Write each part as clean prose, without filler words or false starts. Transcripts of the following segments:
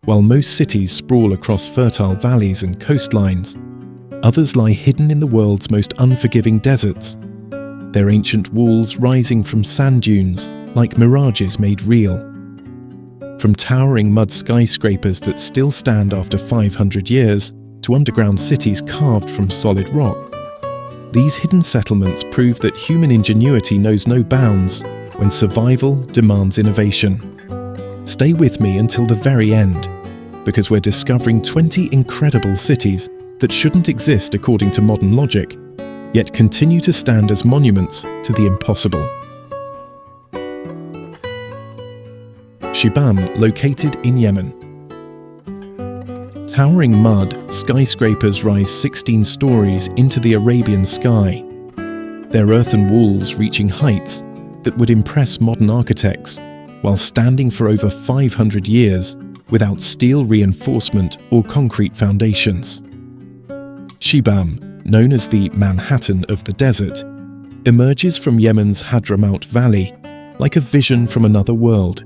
While most cities sprawl across fertile valleys and coastlines, others lie hidden in the world's most unforgiving deserts, their ancient walls rising from sand dunes like mirages made real. From towering mud skyscrapers that still stand after 500 years to underground cities carved from solid rock, these hidden settlements prove that human ingenuity knows no bounds when survival demands innovation. Stay with me until the very end, because we're discovering 20 incredible cities that shouldn't exist according to modern logic, yet continue to stand as monuments to the impossible. Shibam, located in Yemen. Towering mud skyscrapers rise 16 stories into the Arabian sky, their earthen walls reaching heights that would impress modern architects, while standing for over 500 years without steel reinforcement or concrete foundations. Shibam, known as the Manhattan of the desert, emerges from Yemen's Hadramaut Valley like a vision from another world,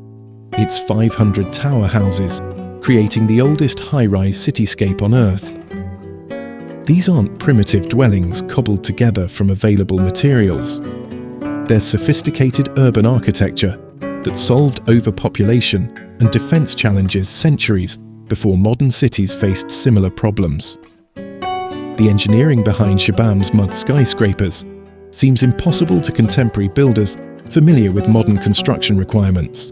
its 500 tower houses creating the oldest high-rise cityscape on Earth. These aren't primitive dwellings cobbled together from available materials. They're sophisticated urban architecture that solved overpopulation and defense challenges centuries before modern cities faced similar problems. The engineering behind Shibam's mud skyscrapers seems impossible to contemporary builders familiar with modern construction requirements.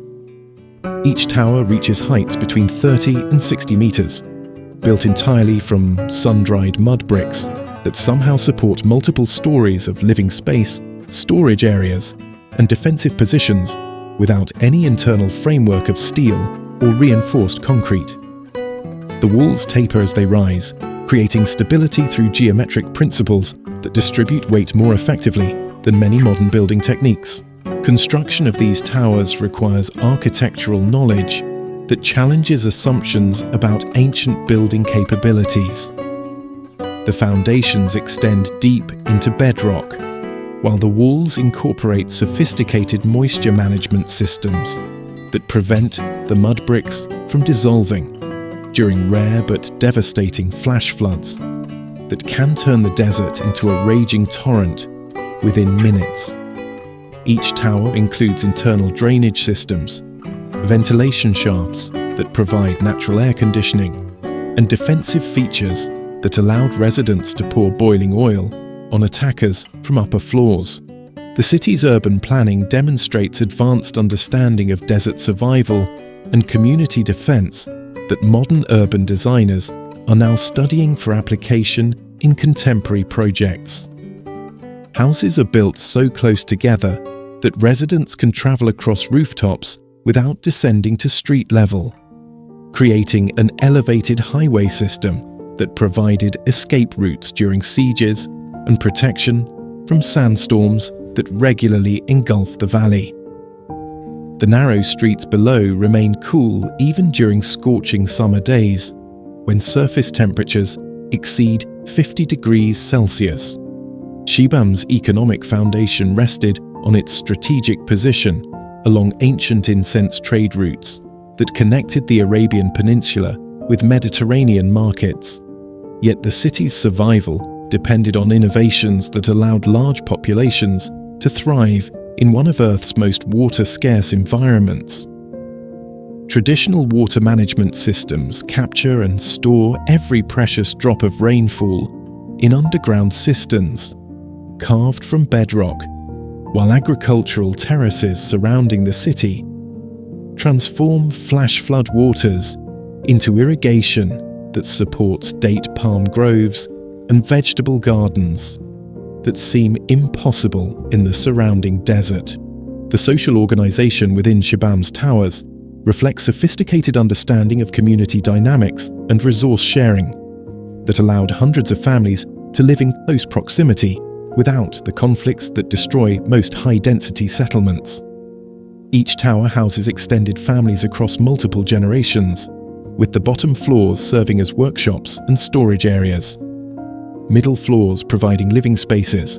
Each tower reaches heights between 30 and 60 meters, built entirely from sun-dried mud bricks that somehow support multiple stories of living space, storage areas, and defensive positions without any internal framework of steel or reinforced concrete. The walls taper as they rise, creating stability through geometric principles that distribute weight more effectively than many modern building techniques. Construction of these towers requires architectural knowledge that challenges assumptions about ancient building capabilities. The foundations extend deep into bedrock, while the walls incorporate sophisticated moisture management systems that prevent the mud bricks from dissolving during rare but devastating flash floods that can turn the desert into a raging torrent within minutes. Each tower includes internal drainage systems, ventilation shafts that provide natural air conditioning, and defensive features that allowed residents to pour boiling oil on attackers from upper floors. The city's urban planning demonstrates advanced understanding of desert survival and community defense that modern urban designers are now studying for application in contemporary projects. Houses are built so close together that residents can travel across rooftops without descending to street level, creating an elevated highway system that provided escape routes during sieges and protection from sandstorms that regularly engulf the valley. The narrow streets below remain cool even during scorching summer days, when surface temperatures exceed 50 degrees Celsius. Shibam's economic foundation rested on its strategic position along ancient incense trade routes that connected the Arabian Peninsula with Mediterranean markets. Yet the city's survival depended on innovations that allowed large populations to thrive in one of Earth's most water-scarce environments. Traditional water management systems capture and store every precious drop of rainfall in underground cisterns, carved from bedrock, while agricultural terraces surrounding the city transform flash flood waters into irrigation that supports date palm groves and vegetable gardens that seem impossible in the surrounding desert. The social organization within Shibam's towers reflects sophisticated understanding of community dynamics and resource sharing that allowed hundreds of families to live in close proximity without the conflicts that destroy most high-density settlements. Each tower houses extended families across multiple generations, with the bottom floors serving as workshops and storage areas, middle floors providing living spaces,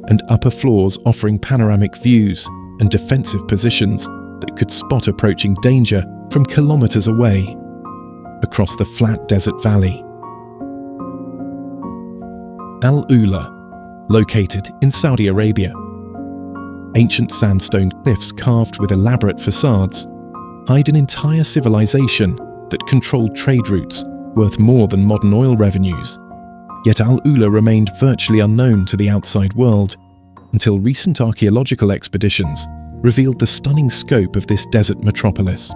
and upper floors offering panoramic views and defensive positions that could spot approaching danger from kilometers away. across the flat desert valley. Al-Ula, located in Saudi Arabia. Ancient sandstone cliffs carved with elaborate facades hide an entire civilization that controlled trade routes worth more than modern oil revenues. Yet Al-Ula remained virtually unknown to the outside world until recent archaeological expeditions revealed the stunning scope of this desert metropolis.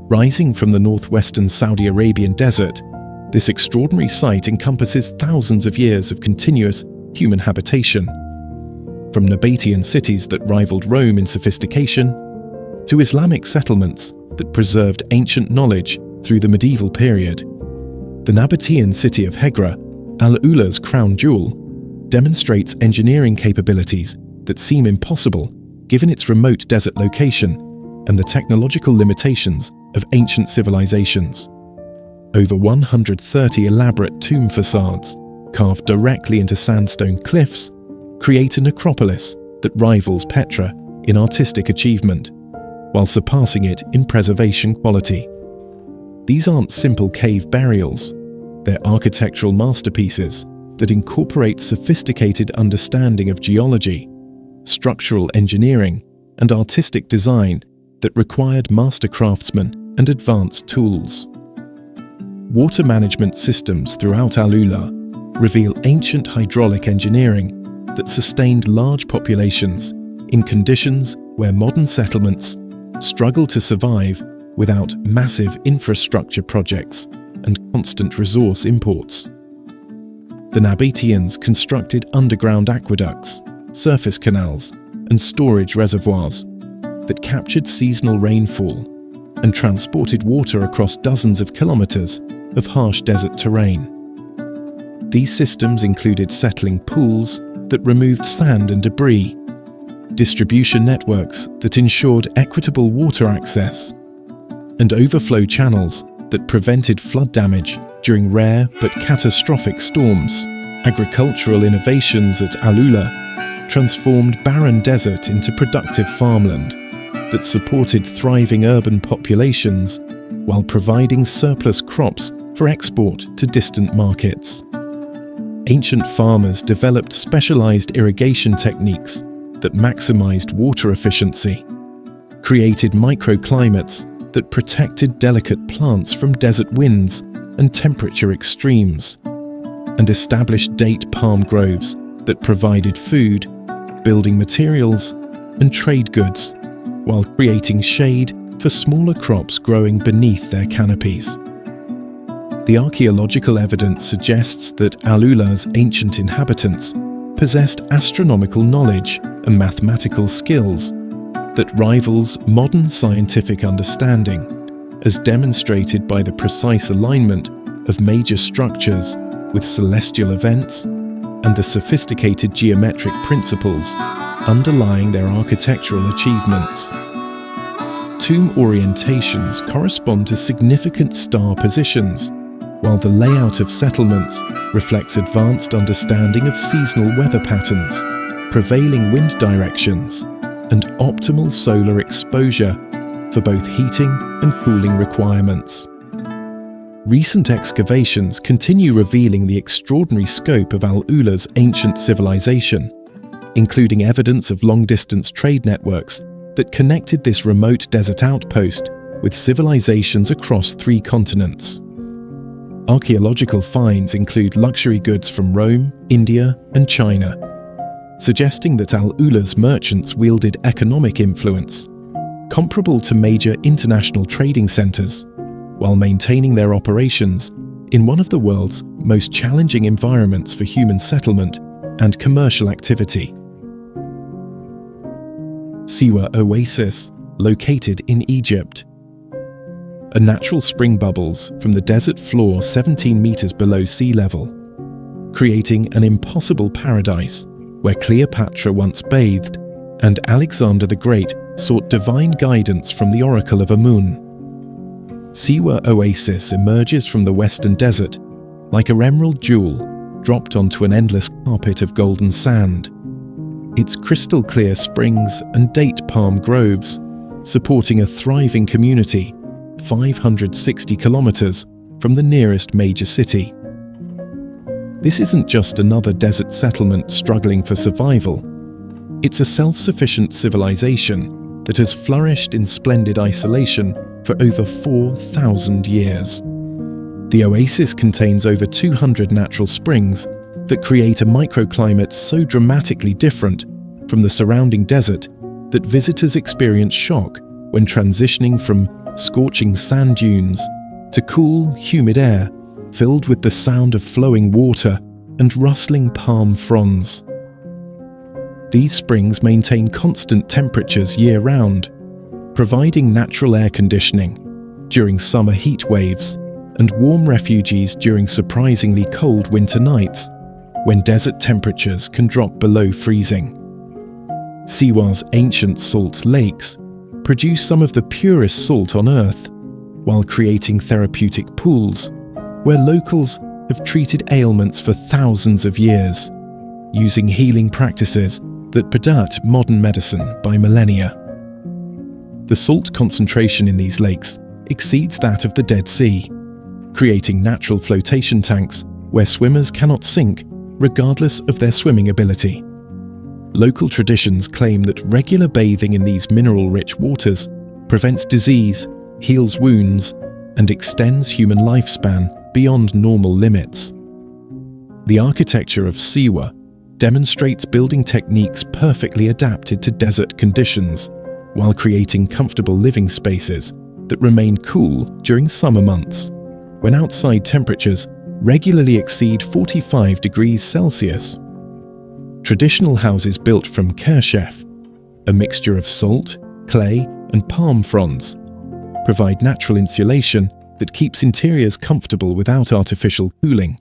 Rising from the northwestern Saudi Arabian desert, this extraordinary site encompasses thousands of years of continuous human habitation, from Nabatean cities that rivaled Rome in sophistication, to Islamic settlements that preserved ancient knowledge through the medieval period. The Nabatean city of Hegra, Al-Ula's crown jewel, demonstrates engineering capabilities that seem impossible given its remote desert location and the technological limitations of ancient civilizations. Over 130 elaborate tomb facades, carved directly into sandstone cliffs, create a necropolis that rivals Petra in artistic achievement, while surpassing it in preservation quality. These aren't simple cave burials, they're architectural masterpieces that incorporate sophisticated understanding of geology, structural engineering, and artistic design that required master craftsmen and advanced tools. Water management systems throughout Al-Ula reveal ancient hydraulic engineering that sustained large populations in conditions where modern settlements struggle to survive without massive infrastructure projects and constant resource imports. The Nabateans constructed underground aqueducts, surface canals, and storage reservoirs that captured seasonal rainfall and transported water across dozens of kilometers of harsh desert terrain. These systems included settling pools that removed sand and debris, distribution networks that ensured equitable water access, and overflow channels that prevented flood damage during rare but catastrophic storms. Agricultural innovations at Al-Ula transformed barren desert into productive farmland that supported thriving urban populations while providing surplus crops for export to distant markets. Ancient farmers developed specialized irrigation techniques that maximized water efficiency, created microclimates that protected delicate plants from desert winds and temperature extremes, and established date palm groves that provided food, building materials, and trade goods, while creating shade for smaller crops growing beneath their canopies. The archaeological evidence suggests that Al-Ula's ancient inhabitants possessed astronomical knowledge and mathematical skills that rivals modern scientific understanding, as demonstrated by the precise alignment of major structures with celestial events and the sophisticated geometric principles underlying their architectural achievements. Tomb orientations correspond to significant star positions, while the layout of settlements reflects advanced understanding of seasonal weather patterns, prevailing wind directions, and optimal solar exposure for both heating and cooling requirements. Recent excavations continue revealing the extraordinary scope of Al-Ula's ancient civilization, including evidence of long-distance trade networks that connected this remote desert outpost with civilizations across 3 continents. Archaeological finds include luxury goods from Rome, India, and China, suggesting that Al-Ula's merchants wielded economic influence comparable to major international trading centers, while maintaining their operations in one of the world's most challenging environments for human settlement and commercial activity. Siwa Oasis, located in Egypt. A natural spring bubbles from the desert floor 17 meters below sea level, creating an impossible paradise where Cleopatra once bathed and Alexander the Great sought divine guidance from the oracle of Amun. Siwa Oasis emerges from the western desert like a emerald jewel dropped onto an endless carpet of golden sand. Its crystal-clear springs and date palm groves, supporting a thriving community 560 kilometers from the nearest major city. This isn't just another desert settlement struggling for survival. It's a self-sufficient civilization that has flourished in splendid isolation for over 4,000 years. The Oasis contains over 200 natural springs that create a microclimate so dramatically different from the surrounding desert that visitors experience shock when transitioning from scorching sand dunes to cool, humid air filled with the sound of flowing water and rustling palm fronds. These springs maintain constant temperatures year-round, providing natural air conditioning during summer heat waves and warm refuges during surprisingly cold winter nights when desert temperatures can drop below freezing. Siwa's ancient salt lakes produce some of the purest salt on Earth, while creating therapeutic pools where locals have treated ailments for thousands of years, using healing practices that predate modern medicine by millennia. The salt concentration in these lakes exceeds that of the Dead Sea, creating natural flotation tanks where swimmers cannot sink regardless of their swimming ability. Local traditions claim that regular bathing in these mineral-rich waters prevents disease, heals wounds, and extends human lifespan beyond normal limits. The architecture of Siwa demonstrates building techniques perfectly adapted to desert conditions, while creating comfortable living spaces that remain cool during summer months, when outside temperatures regularly exceed 45 degrees Celsius. Traditional houses built from kershef, a mixture of salt, clay, and palm fronds, provide natural insulation that keeps interiors comfortable without artificial cooling,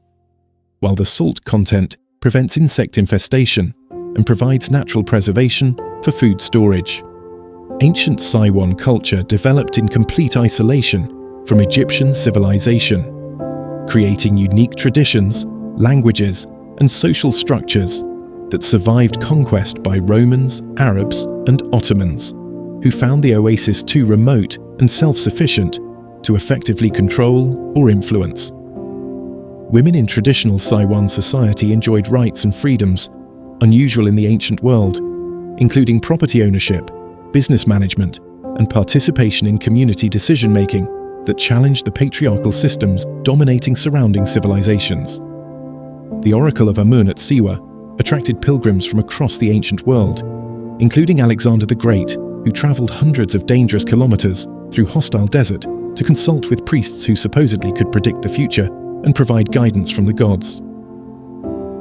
while the salt content prevents insect infestation and provides natural preservation for food storage. Ancient Siwan culture developed in complete isolation from Egyptian civilization, creating unique traditions, languages, and social structures that survived conquest by Romans, Arabs, and Ottomans, who found the oasis too remote and self-sufficient to effectively control or influence. Women in traditional Siwan society enjoyed rights and freedoms unusual in the ancient world, including property ownership, business management, and participation in community decision-making that challenged the patriarchal systems dominating surrounding civilizations. The Oracle of Amun at Siwa attracted pilgrims from across the ancient world, including Alexander the Great, who traveled hundreds of dangerous kilometers through hostile desert to consult with priests who supposedly could predict the future and provide guidance from the gods.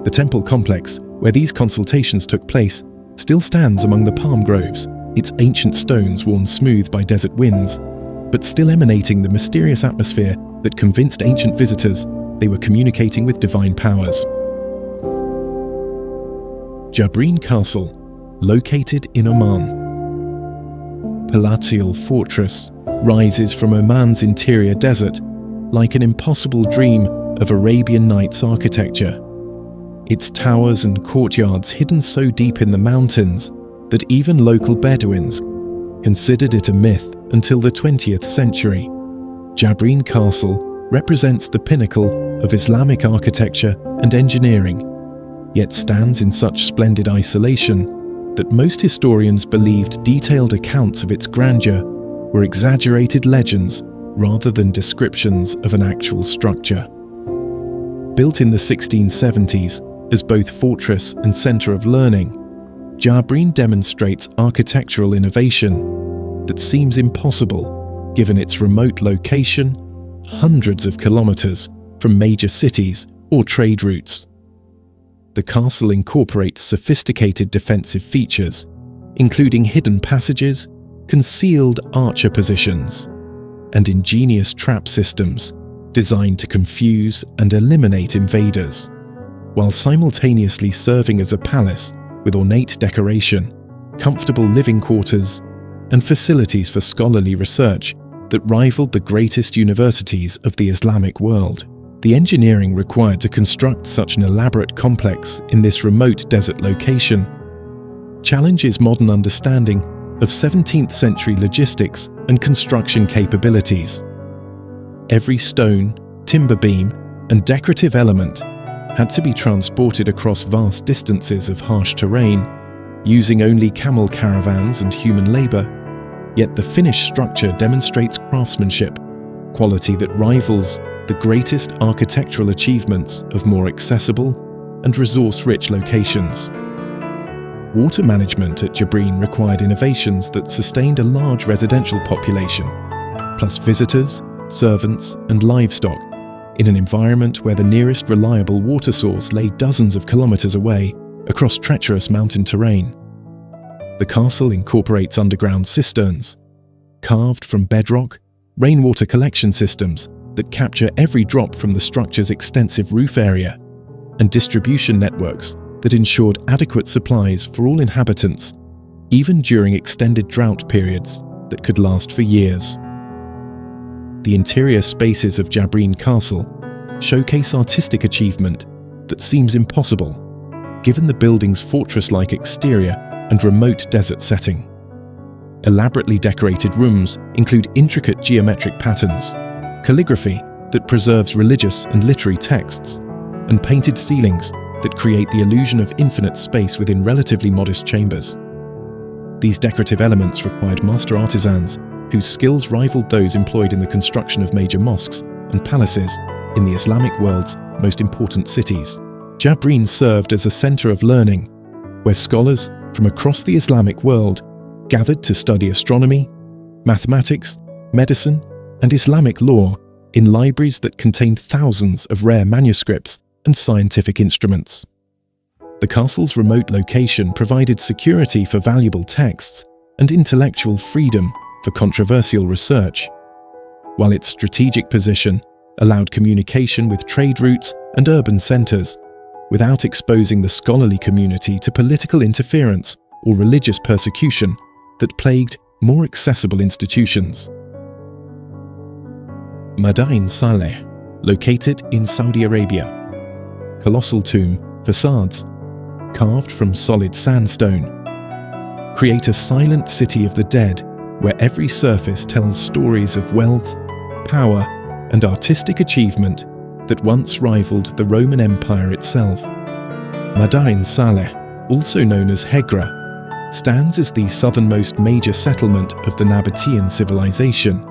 The temple complex, where these consultations took place, still stands among the palm groves, its ancient stones worn smooth by desert winds, but still emanating the mysterious atmosphere that convinced ancient visitors they were communicating with divine powers. Jabreen Castle, located in Oman. Palatial fortress rises from Oman's interior desert like an impossible dream of Arabian Nights architecture. Its towers and courtyards hidden so deep in the mountains that even local Bedouins considered it a myth until the 20th century. Jabreen Castle represents the pinnacle of Islamic architecture and engineering, yet stands in such splendid isolation that most historians believed detailed accounts of its grandeur were exaggerated legends rather than descriptions of an actual structure. Built in the 1670s as both fortress and centre of learning, Jabreen demonstrates architectural innovation that seems impossible given its remote location, hundreds of kilometres from major cities or trade routes. The castle incorporates sophisticated defensive features, including hidden passages, concealed archer positions, and ingenious trap systems designed to confuse and eliminate invaders, while simultaneously serving as a palace with ornate decoration, comfortable living quarters, and facilities for scholarly research that rivaled the greatest universities of the Islamic world. The engineering required to construct such an elaborate complex in this remote desert location challenges modern understanding of 17th century logistics and construction capabilities. Every stone, timber beam, and decorative element had to be transported across vast distances of harsh terrain, using only camel caravans and human labour, yet the finished structure demonstrates craftsmanship, quality that rivals the greatest architectural achievements of more accessible and resource-rich locations. Water management at Jabreen required innovations that sustained a large residential population, plus visitors, servants, and livestock, in an environment where the nearest reliable water source lay dozens of kilometres away across treacherous mountain terrain. The castle incorporates underground cisterns, carved from bedrock, rainwater collection systems that capture every drop from the structure's extensive roof area, and distribution networks that ensured adequate supplies for all inhabitants, even during extended drought periods that could last for years. The interior spaces of Jabreen Castle showcase artistic achievement that seems impossible, given the building's fortress-like exterior and remote desert setting. Elaborately decorated rooms include intricate geometric patterns, calligraphy that preserves religious and literary texts, and painted ceilings that create the illusion of infinite space within relatively modest chambers. These decorative elements required master artisans whose skills rivaled those employed in the construction of major mosques and palaces in the Islamic world's most important cities. Jabreen served as a center of learning, where scholars from across the Islamic world gathered to study astronomy, mathematics, medicine, and Islamic law in libraries that contained thousands of rare manuscripts and scientific instruments. The castle's remote location provided security for valuable texts and intellectual freedom for controversial research, while its strategic position allowed communication with trade routes and urban centers without exposing the scholarly community to political interference or religious persecution that plagued more accessible institutions. Mada'in Salih, located in Saudi Arabia. Colossal tomb facades, carved from solid sandstone, create a silent city of the dead where every surface tells stories of wealth, power, and artistic achievement that once rivaled the Roman Empire itself. Mada'in Salih, also known as Hegra, stands as the southernmost major settlement of the Nabatean civilization,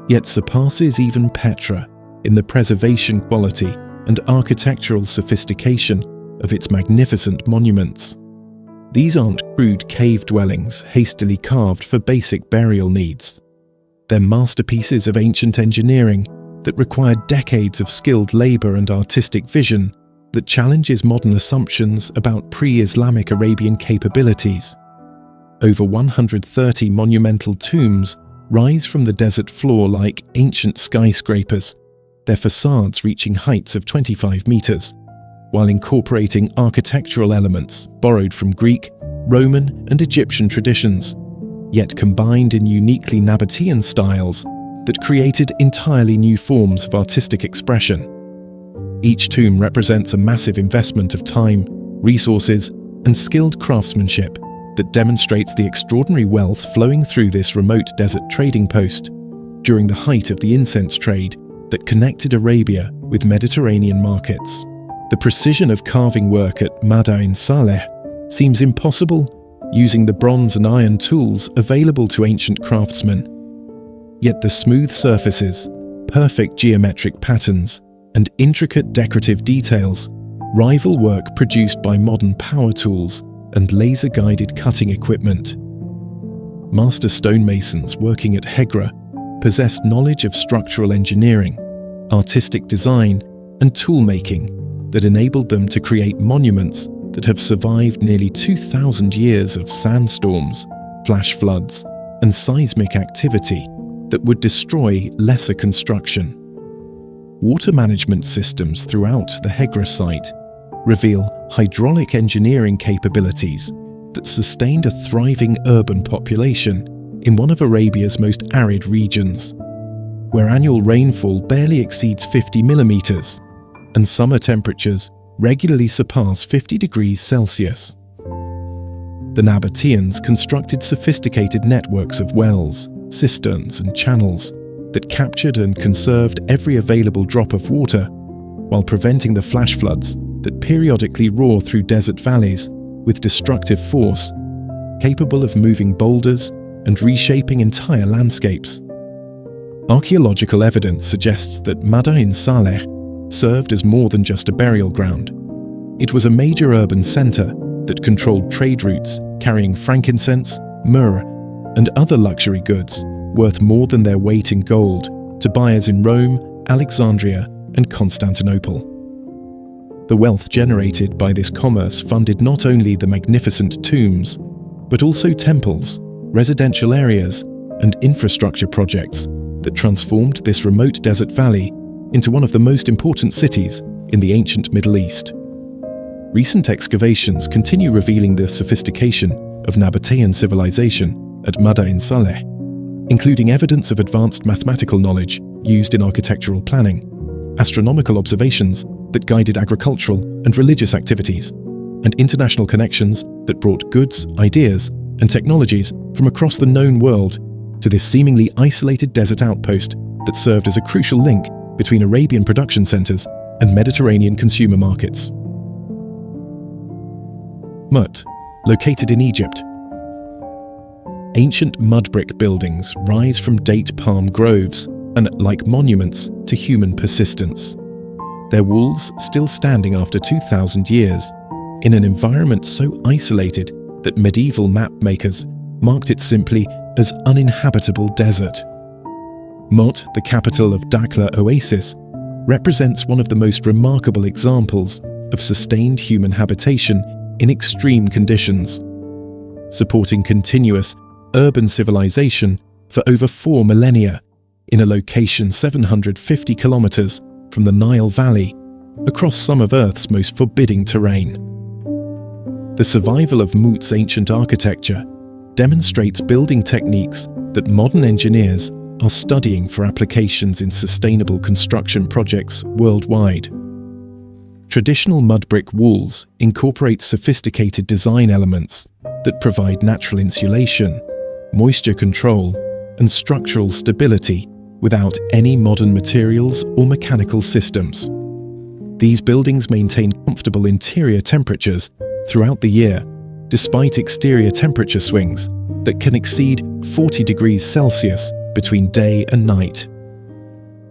yet surpasses even Petra in the preservation quality and architectural sophistication of its magnificent monuments. These aren't crude cave dwellings hastily carved for basic burial needs. They're masterpieces of ancient engineering that require decades of skilled labor and artistic vision that challenges modern assumptions about pre-Islamic Arabian capabilities. Over 130 monumental tombs rise from the desert floor like ancient skyscrapers, their facades reaching heights of 25 meters, while incorporating architectural elements borrowed from Greek, Roman, and Egyptian traditions, yet combined in uniquely Nabatean styles that created entirely new forms of artistic expression. Each tomb represents a massive investment of time, resources, and skilled craftsmanship that demonstrates the extraordinary wealth flowing through this remote desert trading post during the height of the incense trade that connected Arabia with Mediterranean markets. The precision of carving work at Mada'in Salih seems impossible using the bronze and iron tools available to ancient craftsmen. Yet the smooth surfaces, perfect geometric patterns, and intricate decorative details rival work produced by modern power tools and laser-guided cutting equipment. Master stonemasons working at Hegra possessed knowledge of structural engineering, artistic design, and tool-making that enabled them to create monuments that have survived nearly 2,000 years of sandstorms, flash floods, and seismic activity that would destroy lesser construction. Water management systems throughout the Hegra site reveal hydraulic engineering capabilities that sustained a thriving urban population in one of Arabia's most arid regions, where annual rainfall barely exceeds 50 millimeters and summer temperatures regularly surpass 50 degrees Celsius. the Nabateans constructed sophisticated networks of wells, cisterns, and channels that captured and conserved every available drop of water while preventing the flash floods that periodically roar through desert valleys with destructive force, capable of moving boulders and reshaping entire landscapes. Archaeological evidence suggests that Mada'in Salih served as more than just a burial ground. It was a major urban centre that controlled trade routes carrying frankincense, myrrh, and other luxury goods worth more than their weight in gold to buyers in Rome, Alexandria, and Constantinople. The wealth generated by this commerce funded not only the magnificent tombs, but also temples, residential areas, and infrastructure projects that transformed this remote desert valley into one of the most important cities in the ancient Middle East. Recent excavations continue revealing the sophistication of Nabatean civilization at Mada'in Salih, including evidence of advanced mathematical knowledge used in architectural planning, astronomical observations that guided agricultural and religious activities, and international connections that brought goods, ideas, and technologies from across the known world to this seemingly isolated desert outpost that served as a crucial link between Arabian production centers and Mediterranean consumer markets. Mut, located in Egypt. Ancient mud brick buildings rise from date palm groves and like monuments to human persistence. Their walls still standing after 2,000 years in an environment so isolated that medieval map makers marked it simply as uninhabitable desert. Mut, the capital of Dakhla Oasis, represents one of the most remarkable examples of sustained human habitation in extreme conditions, supporting continuous urban civilization for over 4 millennia in a location 750 kilometers from the Nile Valley across some of Earth's most forbidding terrain. The survival of Mut's ancient architecture demonstrates building techniques that modern engineers are studying for applications in sustainable construction projects worldwide. Traditional mud brick walls incorporate sophisticated design elements that provide natural insulation, moisture control, and structural stability without any modern materials or mechanical systems. These buildings maintain comfortable interior temperatures throughout the year, despite exterior temperature swings that can exceed 40 degrees Celsius between day and night.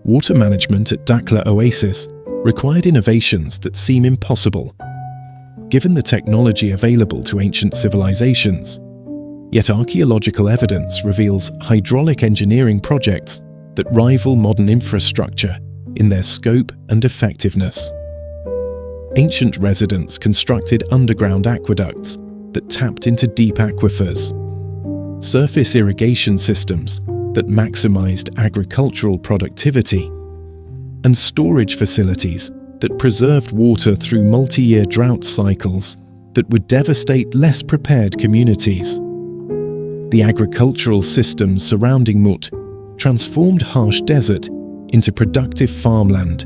Water management at Dakhla Oasis required innovations that seem impossible, given the technology available to ancient civilizations. Yet archaeological evidence reveals hydraulic engineering projects that rival modern infrastructure in their scope and effectiveness. Ancient residents constructed underground aqueducts that tapped into deep aquifers, surface irrigation systems that maximized agricultural productivity, and storage facilities that preserved water through multi-year drought cycles that would devastate less prepared communities. The agricultural systems surrounding Mut transformed harsh desert into productive farmland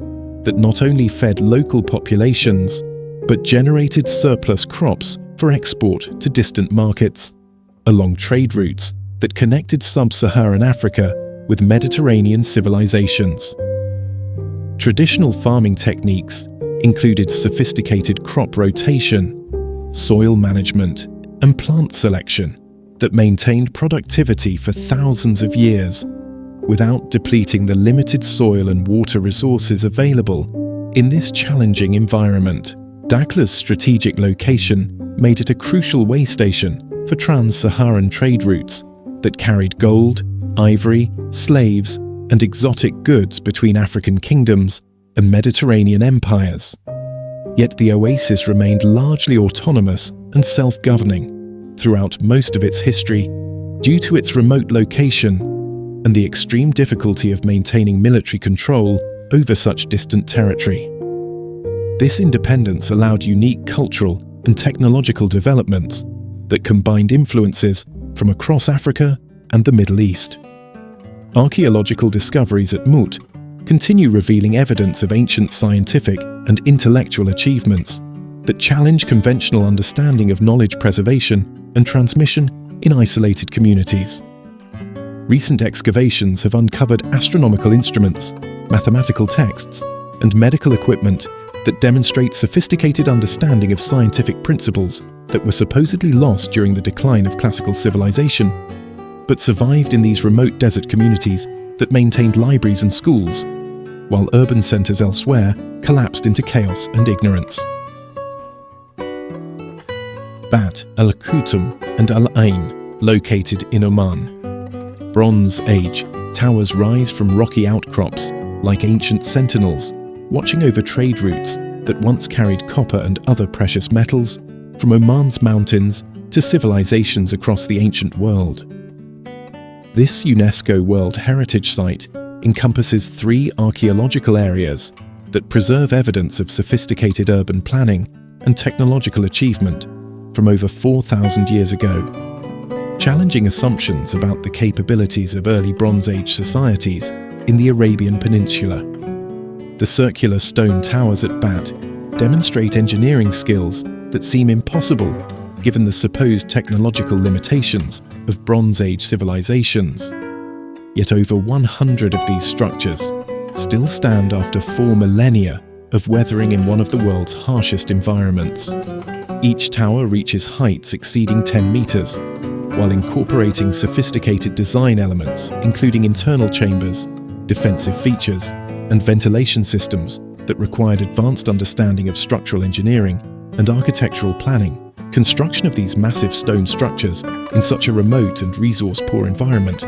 that not only fed local populations, but generated surplus crops for export to distant markets, along trade routes that connected sub-Saharan Africa with Mediterranean civilizations. Traditional farming techniques included sophisticated crop rotation, soil management, and plant selection that maintained productivity for thousands of years without depleting the limited soil and water resources available in this challenging environment. Dakhla's strategic location made it a crucial way station for trans-Saharan trade routes that carried gold, ivory, slaves, and exotic goods between African kingdoms and Mediterranean empires. Yet the oasis remained largely autonomous and self-governing throughout most of its history due to its remote location and the extreme difficulty of maintaining military control over such distant territory. This independence allowed unique cultural and technological developments that combined influences from across Africa and the Middle East. Archaeological discoveries at Mut continue revealing evidence of ancient scientific and intellectual achievements that challenge conventional understanding of knowledge preservation and transmission in isolated communities. Recent excavations have uncovered astronomical instruments, mathematical texts, and medical equipment that demonstrate sophisticated understanding of scientific principles that were supposedly lost during the decline of classical civilization, but survived in these remote desert communities that maintained libraries and schools, while urban centers elsewhere collapsed into chaos and ignorance. Bat, Al-Hutum, and Al-Ain, located in Oman. Bronze Age towers rise from rocky outcrops like ancient sentinels, watching over trade routes that once carried copper and other precious metals from Oman's mountains to civilizations across the ancient world. This UNESCO World Heritage Site encompasses 3 archaeological areas that preserve evidence of sophisticated urban planning and technological achievement from over 4,000 years ago, challenging assumptions about the capabilities of early Bronze Age societies in the Arabian Peninsula. The circular stone towers at Bat demonstrate engineering skills that seem impossible given the supposed technological limitations of Bronze Age civilizations. Yet over 100 of these structures still stand after 4 millennia of weathering in one of the world's harshest environments. Each tower reaches heights exceeding 10 meters, while incorporating sophisticated design elements, including internal chambers, defensive features, and ventilation systems that required advanced understanding of structural engineering and architectural planning. Construction of these massive stone structures in such a remote and resource-poor environment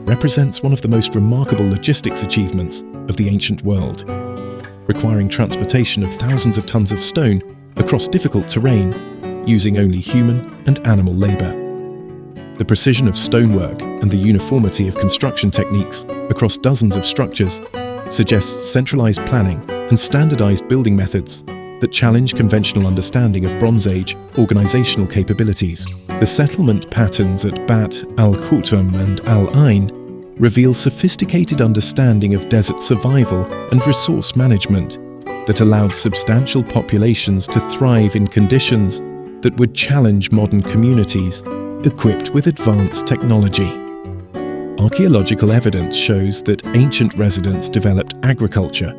represents one of the most remarkable logistics achievements of the ancient world, requiring transportation of thousands of tons of stone across difficult terrain using only human and animal labor. The precision of stonework and the uniformity of construction techniques across dozens of structures suggests centralized planning and standardized building methods that challenge conventional understanding of Bronze Age organizational capabilities. The settlement patterns at Bat, Al-Hutum, and Al-Ain reveal sophisticated understanding of desert survival and resource management that allowed substantial populations to thrive in conditions that would challenge modern communities equipped with advanced technology. Archaeological evidence shows that ancient residents developed agriculture,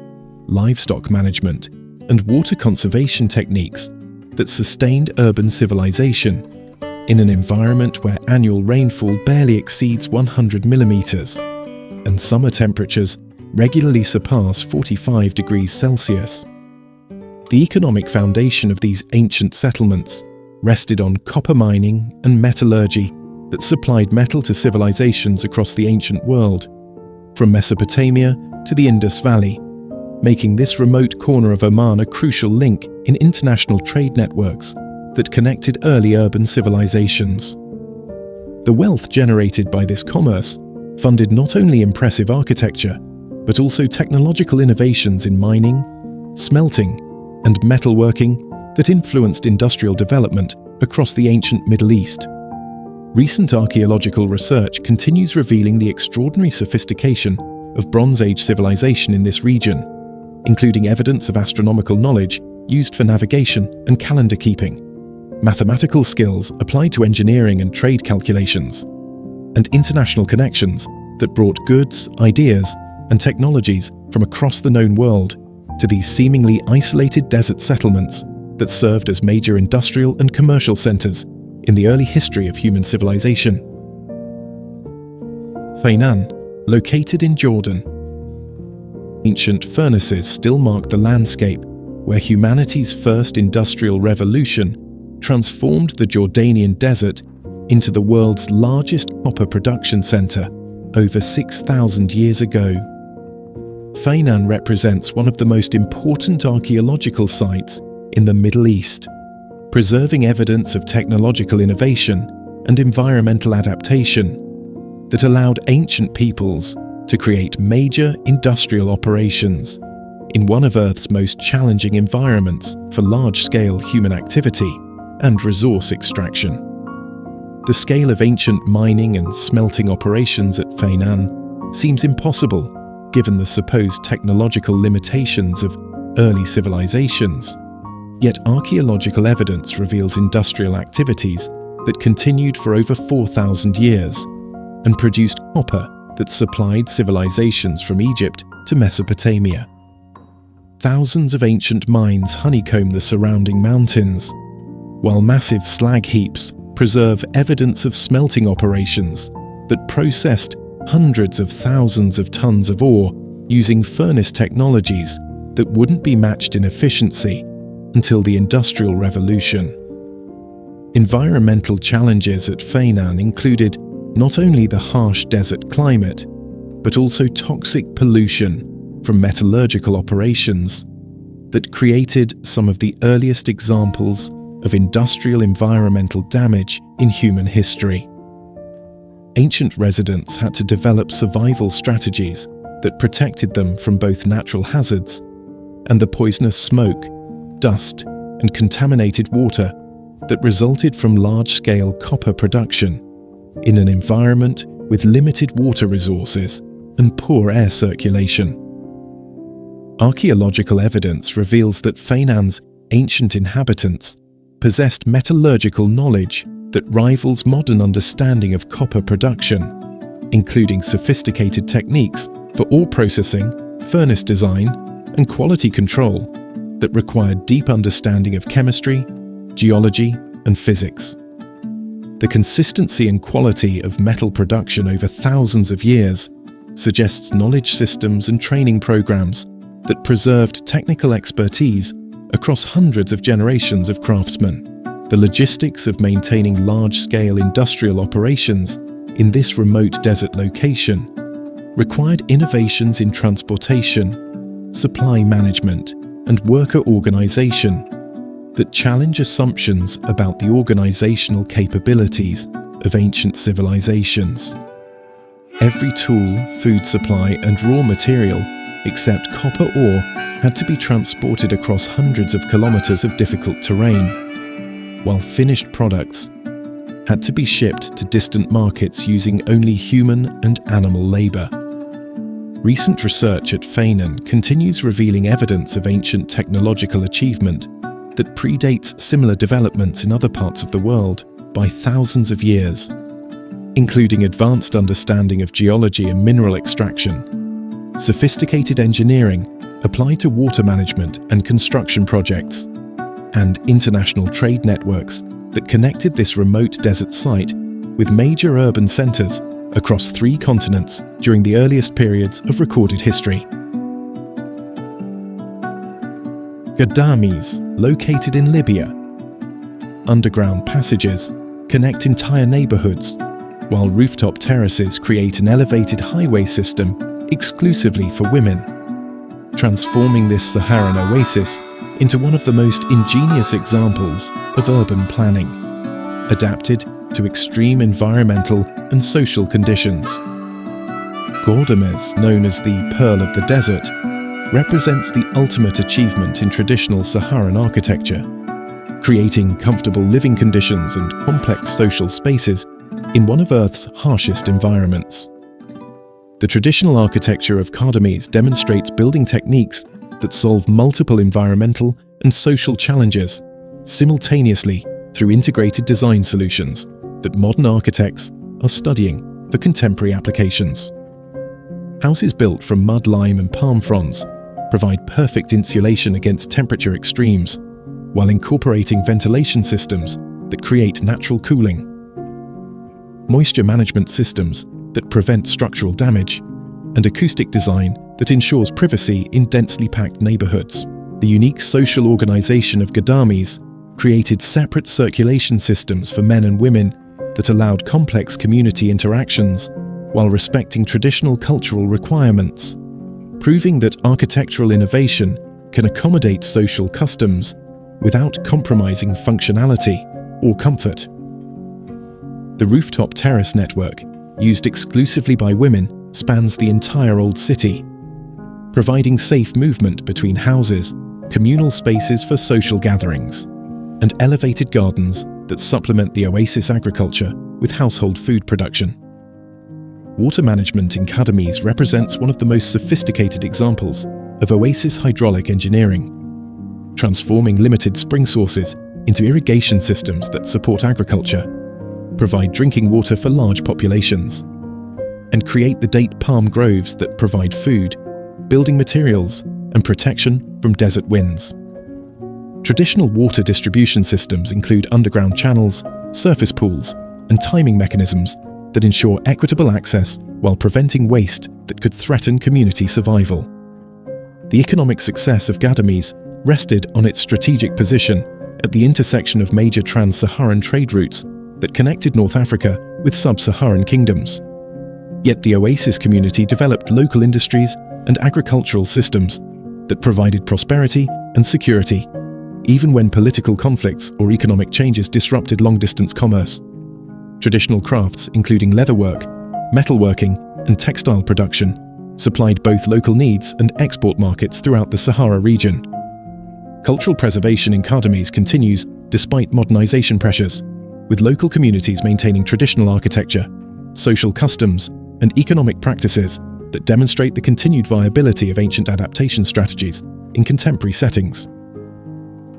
livestock management, and water conservation techniques that sustained urban civilization in an environment where annual rainfall barely exceeds 100 millimeters, and summer temperatures regularly surpass 45 degrees Celsius. The economic foundation of these ancient settlements rested on copper mining and metallurgy that supplied metal to civilizations across the ancient world, from Mesopotamia to the Indus Valley, making this remote corner of Oman a crucial link in international trade networks that connected early urban civilizations. The wealth generated by this commerce funded not only impressive architecture, but also technological innovations in mining, smelting, and metalworking that influenced industrial development across the ancient Middle East. Recent archaeological research continues revealing the extraordinary sophistication of Bronze Age civilization in this region, including evidence of astronomical knowledge used for navigation and calendar keeping, mathematical skills applied to engineering and trade calculations, and international connections that brought goods, ideas, and technologies from across the known world to these seemingly isolated desert settlements that served as major industrial and commercial centers in the early history of human civilization. Feinan, located in Jordan. Ancient furnaces still mark the landscape where humanity's first industrial revolution transformed the Jordanian desert into the world's largest copper production center over 6,000 years ago. Feinan represents one of the most important archaeological sites in the Middle East, preserving evidence of technological innovation and environmental adaptation that allowed ancient peoples to create major industrial operations in one of Earth's most challenging environments for large-scale human activity and resource extraction. The scale of ancient mining and smelting operations at Feinan seems impossible given the supposed technological limitations of early civilizations. Yet archaeological evidence reveals industrial activities that continued for over 4,000 years and produced copper that supplied civilizations from Egypt to Mesopotamia. Thousands of ancient mines honeycomb the surrounding mountains, while massive slag heaps preserve evidence of smelting operations that processed hundreds of thousands of tons of ore using furnace technologies that wouldn't be matched in efficiency until the Industrial Revolution. Environmental challenges at Feinan included not only the harsh desert climate, but also toxic pollution from metallurgical operations that created some of the earliest examples of industrial environmental damage in human history. Ancient residents had to develop survival strategies that protected them from both natural hazards and the poisonous smoke, dust, and contaminated water that resulted from large-scale copper production in an environment with limited water resources and poor air circulation. Archaeological evidence reveals that Feinan's ancient inhabitants possessed metallurgical knowledge that rivals modern understanding of copper production, including sophisticated techniques for ore processing, furnace design, and quality control that required deep understanding of chemistry, geology, and physics. The consistency and quality of metal production over thousands of years suggests knowledge systems and training programs that preserved technical expertise across hundreds of generations of craftsmen. The logistics of maintaining large-scale industrial operations in this remote desert location required innovations in transportation, supply management, and worker organization that challenge assumptions about the organizational capabilities of ancient civilizations. Every tool, food supply, and raw material except copper ore had to be transported across hundreds of kilometers of difficult terrain, while finished products had to be shipped to distant markets using only human and animal labor. Recent research at Feinan continues revealing evidence of ancient technological achievement that predates similar developments in other parts of the world by thousands of years, including advanced understanding of geology and mineral extraction, sophisticated engineering applied to water management and construction projects, and international trade networks that connected this remote desert site with major urban centers across 3 continents during the earliest periods of recorded history. Ghadames, located in Libya. Underground passages connect entire neighborhoods, while rooftop terraces create an elevated highway system exclusively for women, transforming this Saharan oasis into one of the most ingenious examples of urban planning, adapted to extreme environmental and social conditions. Ghadames, known as the Pearl of the Desert, represents the ultimate achievement in traditional Saharan architecture, creating comfortable living conditions and complex social spaces in one of Earth's harshest environments. The traditional architecture of Ghadames demonstrates building techniques that solve multiple environmental and social challenges simultaneously through integrated design solutions that modern architects are studying for contemporary applications. Houses built from mud, lime, and palm fronds provide perfect insulation against temperature extremes, while incorporating ventilation systems that create natural cooling, moisture management systems that prevent structural damage, and acoustic design that ensures privacy in densely packed neighborhoods. The unique social organization of Ghadames created separate circulation systems for men and women that allowed complex community interactions while respecting traditional cultural requirements, proving that architectural innovation can accommodate social customs without compromising functionality or comfort. The rooftop terrace network, used exclusively by women, spans the entire Old City, providing safe movement between houses, communal spaces for social gatherings, and elevated gardens that supplement the oasis agriculture with household food production. Water management in Ghadames represents one of the most sophisticated examples of oasis hydraulic engineering, transforming limited spring sources into irrigation systems that support agriculture provide drinking water for large populations, and create the date palm groves that provide food, building materials, and protection from desert winds. Traditional water distribution systems include underground channels, surface pools, and timing mechanisms that ensure equitable access while preventing waste that could threaten community survival. The economic success of Ghadames rested on its strategic position at the intersection of major trans-Saharan trade routes that connected North Africa with sub-Saharan kingdoms. Yet the Oasis community developed local industries and agricultural systems that provided prosperity and security, even when political conflicts or economic changes disrupted long-distance commerce. Traditional crafts, including leatherwork, metalworking, and textile production, supplied both local needs and export markets throughout the Sahara region. Cultural preservation in Ghadames continues despite modernization pressures, with local communities maintaining traditional architecture, social customs, and economic practices that demonstrate the continued viability of ancient adaptation strategies in contemporary settings.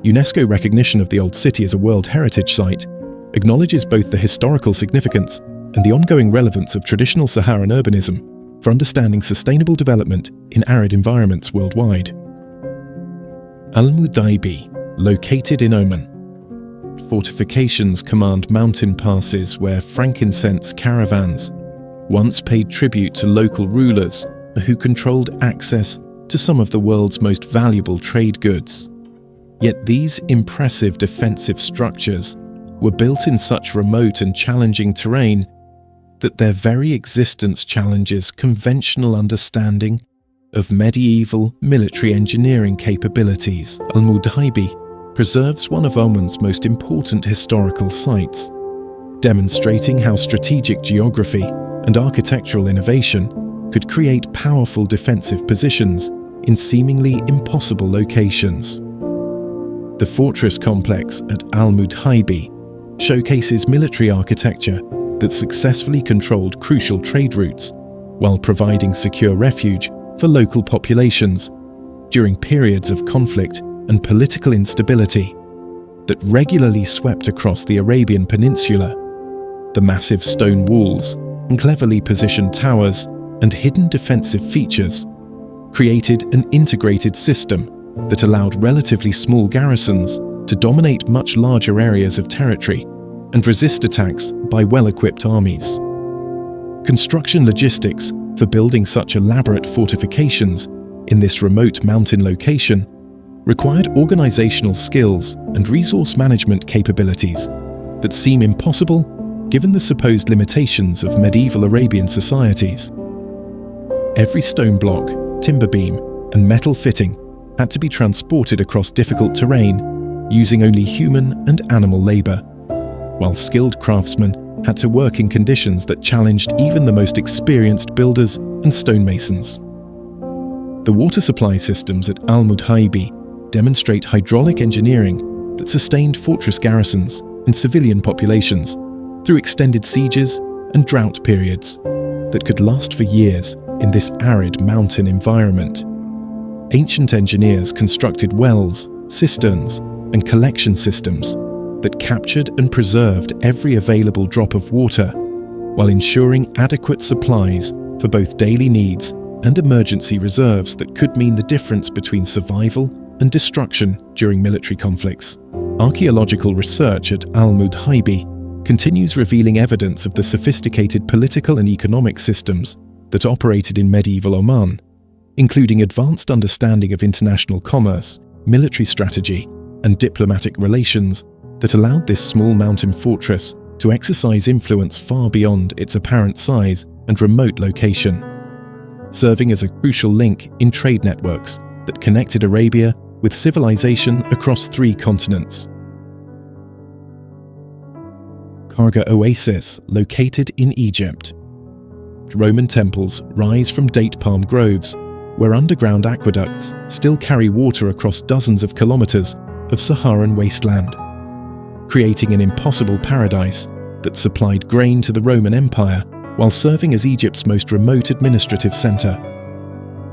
UNESCO recognition of the Old City as a World Heritage Site acknowledges both the historical significance and the ongoing relevance of traditional Saharan urbanism for understanding sustainable development in arid environments worldwide. Al-Mudhaibi, located in Oman. Fortifications command mountain passes where frankincense caravans once paid tribute to local rulers who controlled access to some of the world's most valuable trade goods. Yet these impressive defensive structures were built in such remote and challenging terrain that their very existence challenges conventional understanding of medieval military engineering capabilities. Al-Mudhaibi preserves one of Oman's most important historical sites, demonstrating how strategic geography and architectural innovation could create powerful defensive positions in seemingly impossible locations. The fortress complex at Al-Mudhaibi showcases military architecture that successfully controlled crucial trade routes while providing secure refuge for local populations during periods of conflict and political instability that regularly swept across the Arabian Peninsula. The massive stone walls and cleverly positioned towers and hidden defensive features created an integrated system that allowed relatively small garrisons to dominate much larger areas of territory and resist attacks by well-equipped armies. Construction logistics for building such elaborate fortifications in this remote mountain location required organizational skills and resource management capabilities that seem impossible given the supposed limitations of medieval Arabian societies. Every stone block, timber beam, and metal fitting had to be transported across difficult terrain using only human and animal labor, while skilled craftsmen had to work in conditions that challenged even the most experienced builders and stonemasons. The water supply systems at Al-Mudhaibi demonstrate hydraulic engineering that sustained fortress garrisons and civilian populations through extended sieges and drought periods that could last for years in this arid mountain environment. Ancient engineers constructed wells, cisterns, and collection systems that captured and preserved every available drop of water while ensuring adequate supplies for both daily needs and emergency reserves that could mean the difference between survival and destruction during military conflicts. Archaeological research at Al-Mudhaibi continues revealing evidence of the sophisticated political and economic systems that operated in medieval Oman, including advanced understanding of international commerce, military strategy, and diplomatic relations that allowed this small mountain fortress to exercise influence far beyond its apparent size and remote location, serving as a crucial link in trade networks that connected Arabia with civilization across 3 continents. Kharga Oasis, located in Egypt. Roman temples rise from date palm groves, where underground aqueducts still carry water across dozens of kilometers of Saharan wasteland, creating an impossible paradise that supplied grain to the Roman Empire while serving as Egypt's most remote administrative center.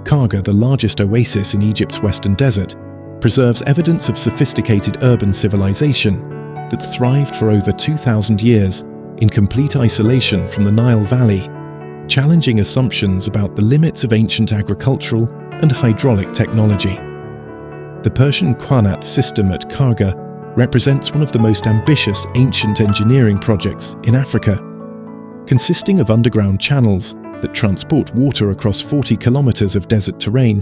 Kharga, the largest oasis in Egypt's western desert, preserves evidence of sophisticated urban civilization that thrived for over 2,000 years in complete isolation from the Nile Valley, challenging assumptions about the limits of ancient agricultural and hydraulic technology. The Persian Qaryat system at Kharga represents one of the most ambitious ancient engineering projects in Africa, consisting of underground channels that transport water across 40 kilometers of desert terrain,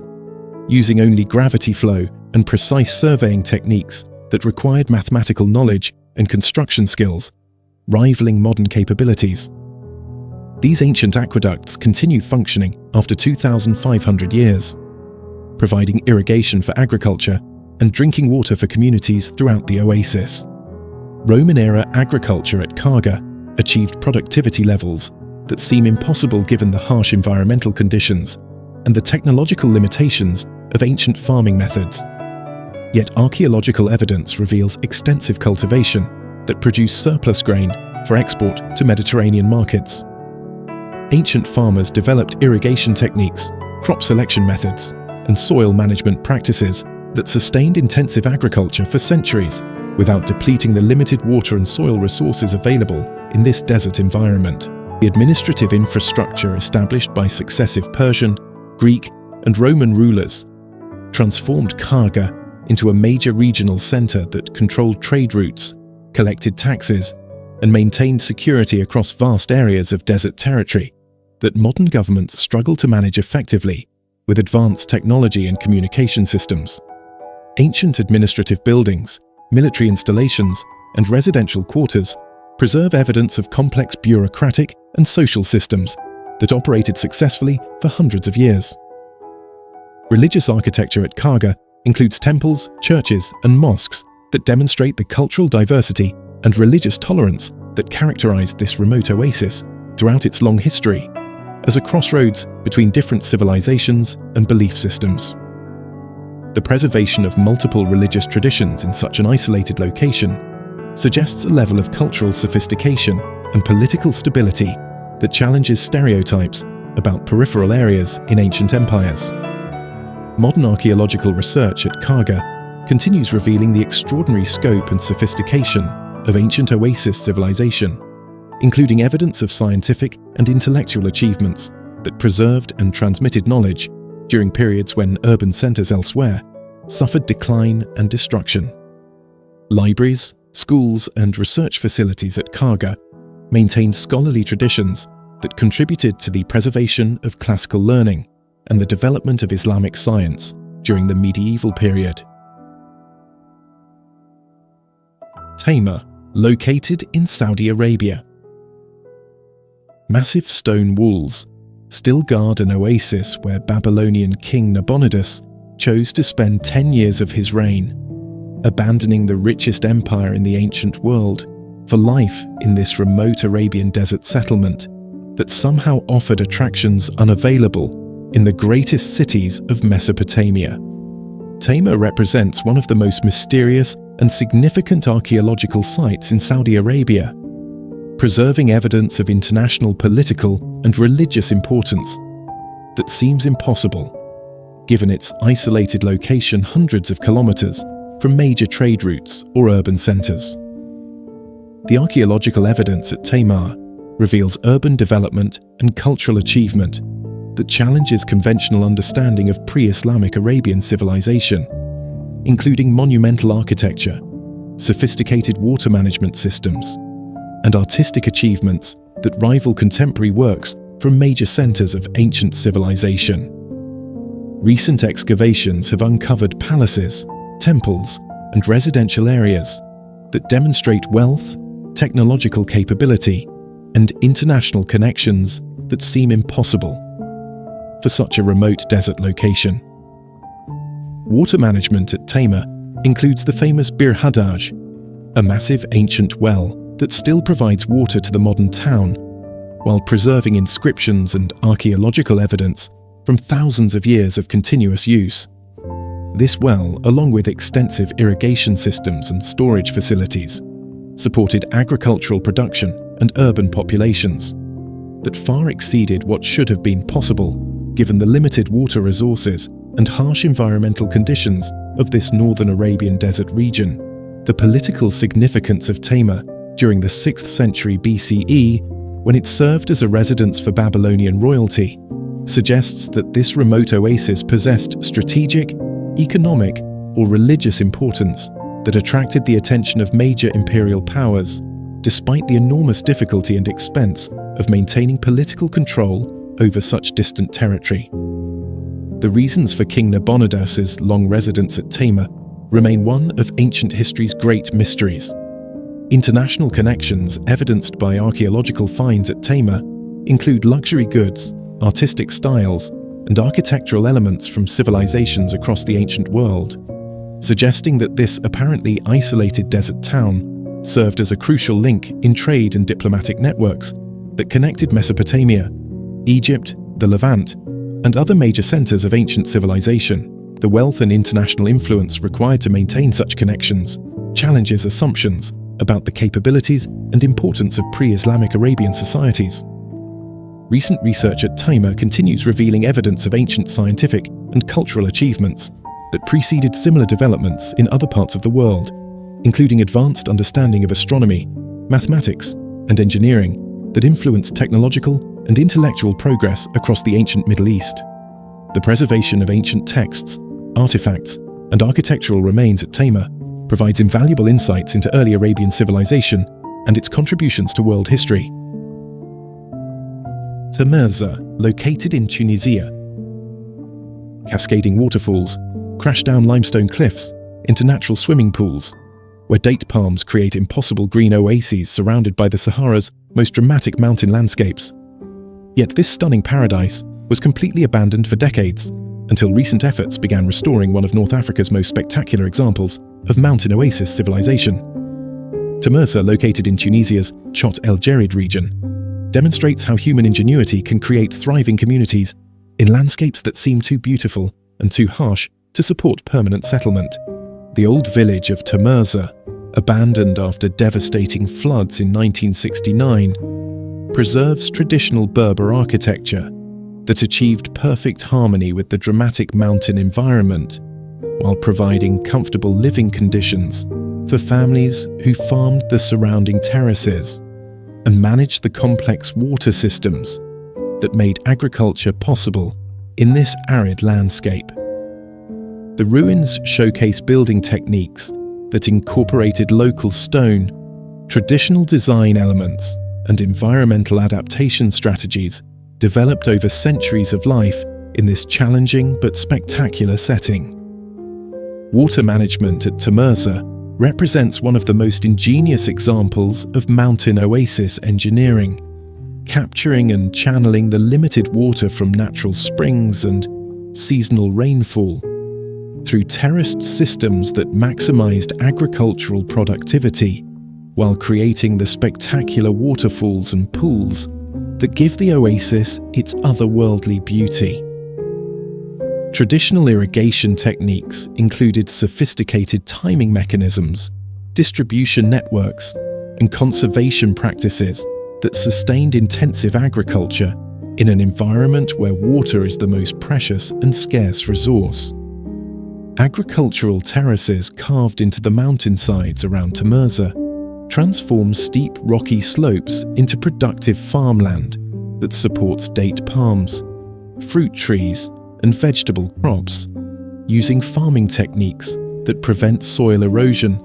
using only gravity flow and precise surveying techniques that required mathematical knowledge and construction skills, rivaling modern capabilities. These ancient aqueducts continue functioning after 2,500 years, providing irrigation for agriculture and drinking water for communities throughout the Oasis. Roman-era agriculture at Kharga achieved productivity levels that seem impossible given the harsh environmental conditions and the technological limitations of ancient farming methods. Yet archaeological evidence reveals extensive cultivation that produced surplus grain for export to Mediterranean markets. Ancient farmers developed irrigation techniques, crop selection methods, and soil management practices that sustained intensive agriculture for centuries without depleting the limited water and soil resources available in this desert environment. The administrative infrastructure established by successive Persian, Greek, and Roman rulers transformed Kharga into a major regional center that controlled trade routes, collected taxes, and maintained security across vast areas of desert territory that modern governments struggle to manage effectively with advanced technology and communication systems. Ancient administrative buildings, military installations, and residential quarters preserve evidence of complex bureaucratic and social systems that operated successfully for hundreds of years. Religious architecture at Kharga includes temples, churches, and mosques that demonstrate the cultural diversity and religious tolerance that characterized this remote oasis throughout its long history, as a crossroads between different civilizations and belief systems. The preservation of multiple religious traditions in such an isolated location suggests a level of cultural sophistication and political stability that challenges stereotypes about peripheral areas in ancient empires. Modern archaeological research at Kharga continues revealing the extraordinary scope and sophistication of ancient Oasis civilization, including evidence of scientific and intellectual achievements that preserved and transmitted knowledge during periods when urban centers elsewhere suffered decline and destruction. Libraries, schools, and research facilities at Kharga maintained scholarly traditions that contributed to the preservation of classical learning and the development of Islamic science during the medieval period. Tayma, located in Saudi Arabia. Massive stone walls still guard an oasis where Babylonian king Nabonidus chose to spend 10 years of his reign, abandoning the richest empire in the ancient world for life in this remote Arabian desert settlement that somehow offered attractions unavailable in the greatest cities of Mesopotamia. Tayma represents one of the most mysterious and significant archaeological sites in Saudi Arabia, preserving evidence of international political and religious importance that seems impossible, given its isolated location hundreds of kilometers from major trade routes or urban centers. The archaeological evidence at Tayma reveals urban development and cultural achievement that challenges conventional understanding of pre-Islamic Arabian civilization, including monumental architecture, sophisticated water management systems, and artistic achievements that rival contemporary works from major centers of ancient civilization. Recent excavations have uncovered palaces, temples, and residential areas that demonstrate wealth, technological capability, and international connections that seem impossible for such a remote desert location. Water management at Tayma includes the famous Bir Hadaj, a massive ancient well that still provides water to the modern town, while preserving inscriptions and archaeological evidence from thousands of years of continuous use. This well, along with extensive irrigation systems and storage facilities, supported agricultural production and urban populations that far exceeded what should have been possible given the limited water resources and harsh environmental conditions of this northern Arabian desert region. The political significance of Tayma during the 6th century BCE, when it served as a residence for Babylonian royalty, suggests that this remote oasis possessed strategic, economic, or religious importance that attracted the attention of major imperial powers, despite the enormous difficulty and expense of maintaining political control over such distant territory. The reasons for King Nabonidus's long residence at Tayma remain one of ancient history's great mysteries. International connections evidenced by archaeological finds at Tayma include luxury goods, artistic styles, and architectural elements from civilizations across the ancient world, suggesting that this apparently isolated desert town served as a crucial link in trade and diplomatic networks that connected Mesopotamia, Egypt, the Levant, and other major centers of ancient civilization. The wealth and international influence required to maintain such connections challenges assumptions about the capabilities and importance of pre-Islamic Arabian societies. Recent research at Tayma continues revealing evidence of ancient scientific and cultural achievements that preceded similar developments in other parts of the world, including advanced understanding of astronomy, mathematics, and engineering that influenced technological and intellectual progress across the ancient Middle East. The preservation of ancient texts, artifacts, and architectural remains at Tayma provides invaluable insights into early Arabian civilization and its contributions to world history. Tamerza, located in Tunisia. Cascading waterfalls crash down limestone cliffs into natural swimming pools, where date palms create impossible green oases surrounded by the Sahara's most dramatic mountain landscapes. Yet this stunning paradise was completely abandoned for decades, until recent efforts began restoring one of North Africa's most spectacular examples of mountain oasis civilization. Tamerza, located in Tunisia's Chott El Djerid region, demonstrates how human ingenuity can create thriving communities in landscapes that seem too beautiful and too harsh to support permanent settlement. The old village of Tamerza, abandoned after devastating floods in 1969, preserves traditional Berber architecture that achieved perfect harmony with the dramatic mountain environment, while providing comfortable living conditions for families who farmed the surrounding terraces and managed the complex water systems that made agriculture possible in this arid landscape. The ruins showcase building techniques that incorporated local stone, traditional design elements, and environmental adaptation strategies developed over centuries of life in this challenging but spectacular setting. Water management at Tamerza represents one of the most ingenious examples of mountain oasis engineering, capturing and channeling the limited water from natural springs and seasonal rainfall through terraced systems that maximized agricultural productivity while creating the spectacular waterfalls and pools that give the oasis its otherworldly beauty. Traditional irrigation techniques included sophisticated timing mechanisms, distribution networks, and conservation practices that sustained intensive agriculture in an environment where water is the most precious and scarce resource. Agricultural terraces carved into the mountainsides around Tamerza transform steep rocky slopes into productive farmland that supports date palms, fruit trees, and vegetable crops, using farming techniques that prevent soil erosion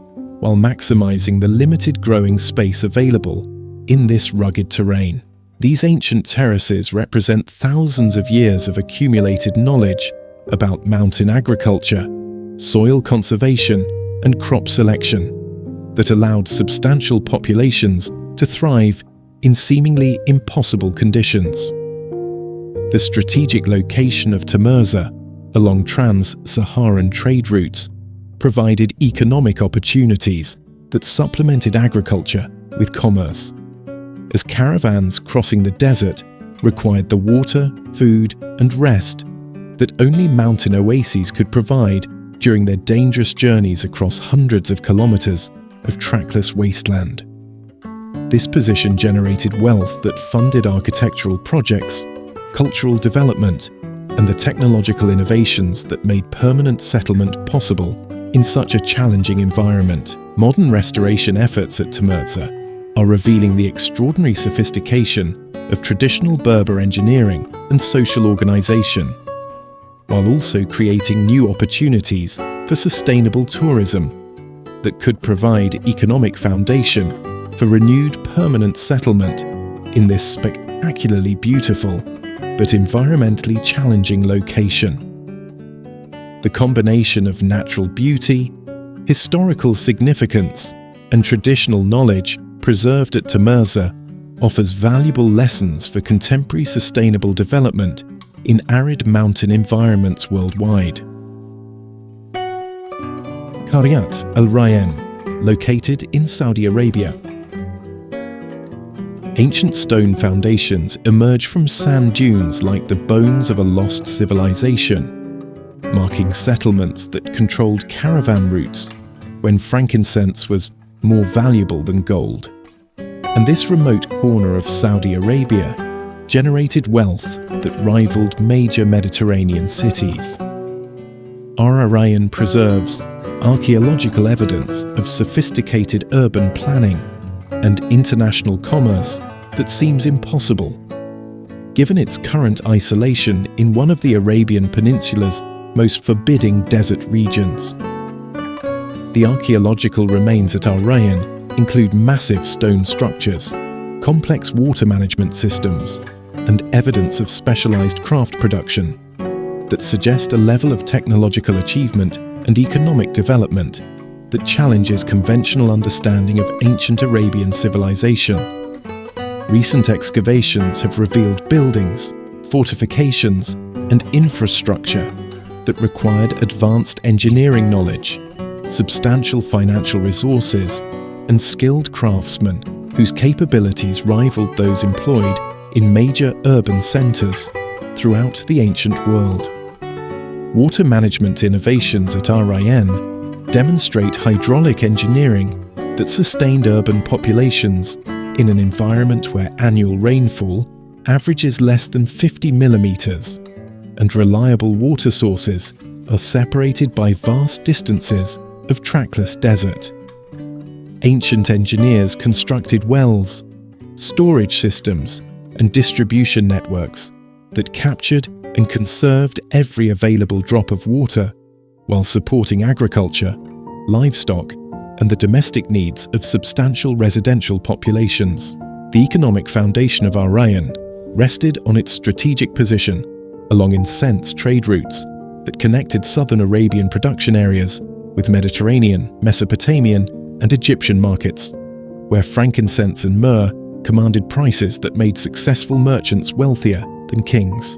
while maximizing the limited growing space available in this rugged terrain. These ancient terraces represent thousands of years of accumulated knowledge about mountain agriculture, soil conservation, and crop selection that allowed substantial populations to thrive in seemingly impossible conditions. The strategic location of Tamerza along trans-Saharan trade routes provided economic opportunities that supplemented agriculture with commerce, as caravans crossing the desert required the water, food, and rest that only mountain oases could provide during their dangerous journeys across hundreds of kilometers of trackless wasteland. This position generated wealth that funded architectural projects, cultural development, and the technological innovations that made permanent settlement possible in such a challenging environment. Modern restoration efforts at Tamerza are revealing the extraordinary sophistication of traditional Berber engineering and social organization, while also creating new opportunities for sustainable tourism that could provide economic foundation for renewed permanent settlement in this spectacularly beautiful but environmentally challenging location. The combination of natural beauty, historical significance, and traditional knowledge preserved at Tamerza offers valuable lessons for contemporary sustainable development in arid mountain environments worldwide. Qaryat, Al-Rayan, located in Saudi Arabia. Ancient stone foundations emerge from sand dunes like the bones of a lost civilization, marking settlements that controlled caravan routes when frankincense was more valuable than gold. And this remote corner of Saudi Arabia generated wealth that rivaled major Mediterranean cities. Al-Rayan preserves archaeological evidence of sophisticated urban planning and international commerce that seems impossible, given its current isolation in one of the Arabian Peninsula's most forbidding desert regions. The archaeological remains at Al-Rayan include massive stone structures, complex water management systems, and evidence of specialized craft production that suggest a level of technological achievement and economic development that challenges conventional understanding of ancient Arabian civilization. Recent excavations have revealed buildings, fortifications, and infrastructure that required advanced engineering knowledge, substantial financial resources, and skilled craftsmen whose capabilities rivaled those employed in major urban centers throughout the ancient world. Water management innovations at Al-Rayan demonstrate hydraulic engineering that sustained urban populations in an environment where annual rainfall averages less than 50 millimeters, and reliable water sources are separated by vast distances of trackless desert. Ancient engineers constructed wells, storage systems, and distribution networks that captured and conserved every available drop of water while supporting agriculture, livestock, and the domestic needs of substantial residential populations. The economic foundation of Al-Rayan rested on its strategic position along incense trade routes that connected southern Arabian production areas with Mediterranean, Mesopotamian, and Egyptian markets, where frankincense and myrrh commanded prices that made successful merchants wealthier than kings.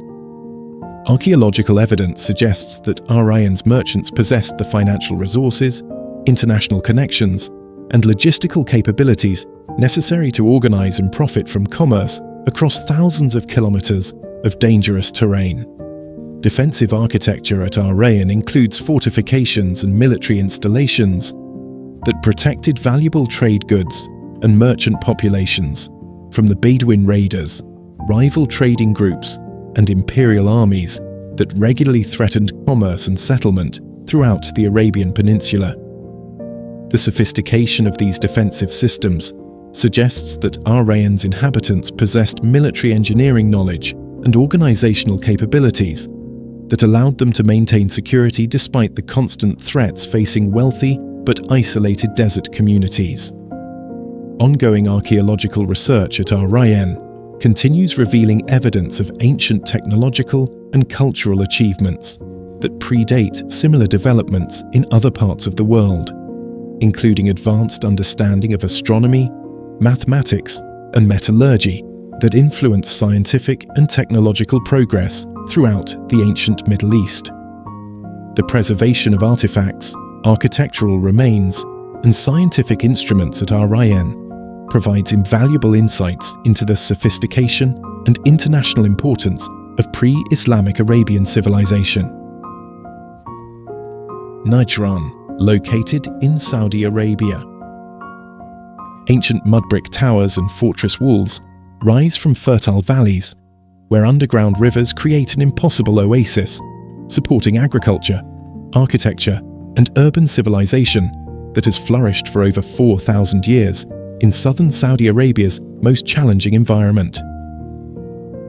Archaeological evidence suggests that Al-Rayan's merchants possessed the financial resources, international connections, and logistical capabilities necessary to organize and profit from commerce across thousands of kilometers of dangerous terrain. Defensive architecture at Al-Rayan includes fortifications and military installations that protected valuable trade goods and merchant populations from the Bedouin raiders, rival trading groups, and imperial armies that regularly threatened commerce and settlement throughout the Arabian Peninsula. The sophistication of these defensive systems suggests that Al-Rayan's inhabitants possessed military engineering knowledge and organizational capabilities that allowed them to maintain security despite the constant threats facing wealthy but isolated desert communities. Ongoing archaeological research at Al-Rayan continues revealing evidence of ancient technological and cultural achievements that predate similar developments in other parts of the world, including advanced understanding of astronomy, mathematics, and metallurgy that influenced scientific and technological progress throughout the ancient Middle East. The preservation of artifacts, architectural remains, and scientific instruments at Al-Rayan provides invaluable insights into the sophistication and international importance of pre-Islamic Arabian civilization. Najran, located in Saudi Arabia. Ancient mud brick towers and fortress walls rise from fertile valleys, where underground rivers create an impossible oasis, supporting agriculture, architecture, and urban civilization that has flourished for over 4,000 years in southern Saudi Arabia's most challenging environment.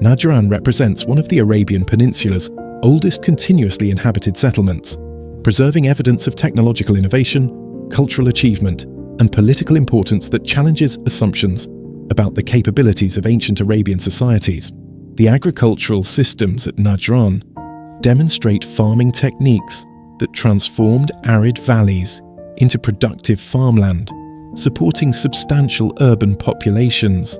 Najran represents one of the Arabian Peninsula's oldest continuously inhabited settlements, preserving evidence of technological innovation, cultural achievement, and political importance that challenges assumptions about the capabilities of ancient Arabian societies. The agricultural systems at Najran demonstrate farming techniques that transformed arid valleys into productive farmland, supporting substantial urban populations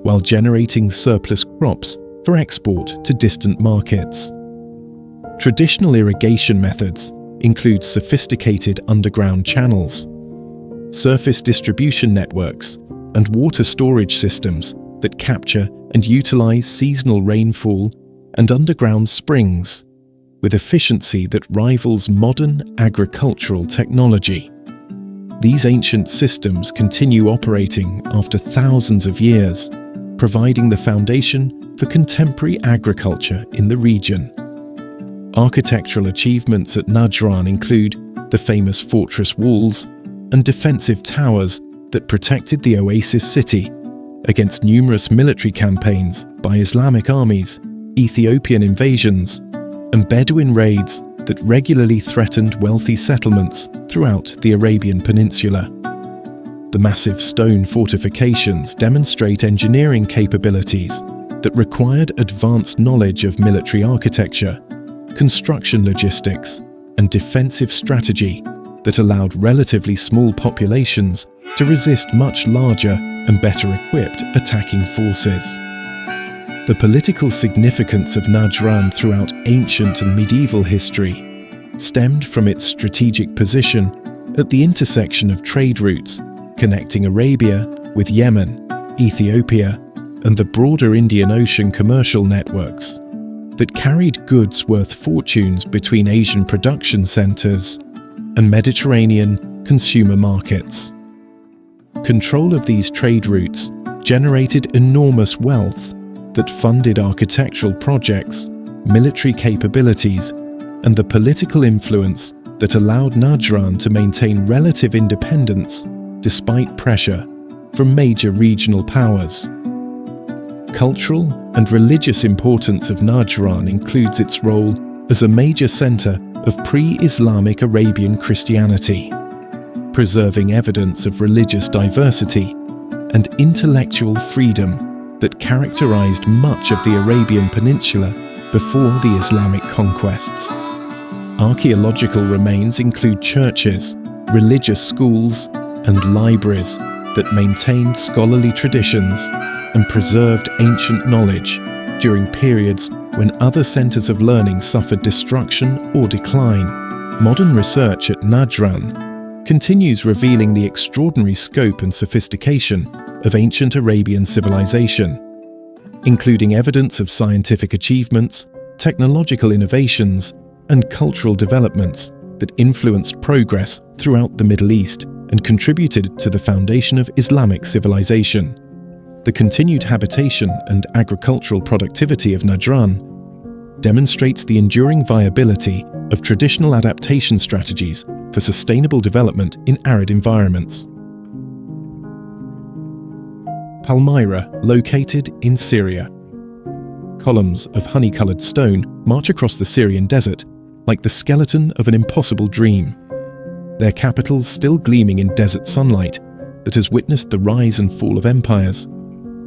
while generating surplus crops for export to distant markets. Traditional irrigation methods include sophisticated underground channels, surface distribution networks, and water storage systems that capture and utilize seasonal rainfall and underground springs with efficiency that rivals modern agricultural technology. These ancient systems continue operating after thousands of years, providing the foundation for contemporary agriculture in the region. Architectural achievements at Najran include the famous fortress walls and defensive towers that protected the Oasis city against numerous military campaigns by Islamic armies, Ethiopian invasions, and Bedouin raids that regularly threatened wealthy settlements throughout the Arabian Peninsula. The massive stone fortifications demonstrate engineering capabilities that required advanced knowledge of military architecture, construction logistics, and defensive strategy that allowed relatively small populations to resist much larger and better equipped attacking forces. The political significance of Najran throughout ancient and medieval history stemmed from its strategic position at the intersection of trade routes connecting Arabia with Yemen, Ethiopia, and the broader Indian Ocean commercial networks that carried goods worth fortunes between Asian production centers and Mediterranean consumer markets. Control of these trade routes generated enormous wealth that funded architectural projects, military capabilities, and the political influence that allowed Najran to maintain relative independence despite pressure from major regional powers. Cultural and religious importance of Najran includes its role as a major center of pre-Islamic Arabian Christianity, preserving evidence of religious diversity and intellectual freedom that characterized much of the Arabian Peninsula before the Islamic conquests. Archaeological remains include churches, religious schools, and libraries that maintained scholarly traditions and preserved ancient knowledge during periods when other centers of learning suffered destruction or decline. Modern research at Najran continues revealing the extraordinary scope and sophistication of ancient Arabian civilization, including evidence of scientific achievements, technological innovations, and cultural developments that influenced progress throughout the Middle East and contributed to the foundation of Islamic civilization. The continued habitation and agricultural productivity of Najran demonstrates the enduring viability of traditional adaptation strategies for sustainable development in arid environments. Palmyra, located in Syria. Columns of honey-coloured stone march across the Syrian desert like the skeleton of an impossible dream, their capitals still gleaming in desert sunlight that has witnessed the rise and fall of empires,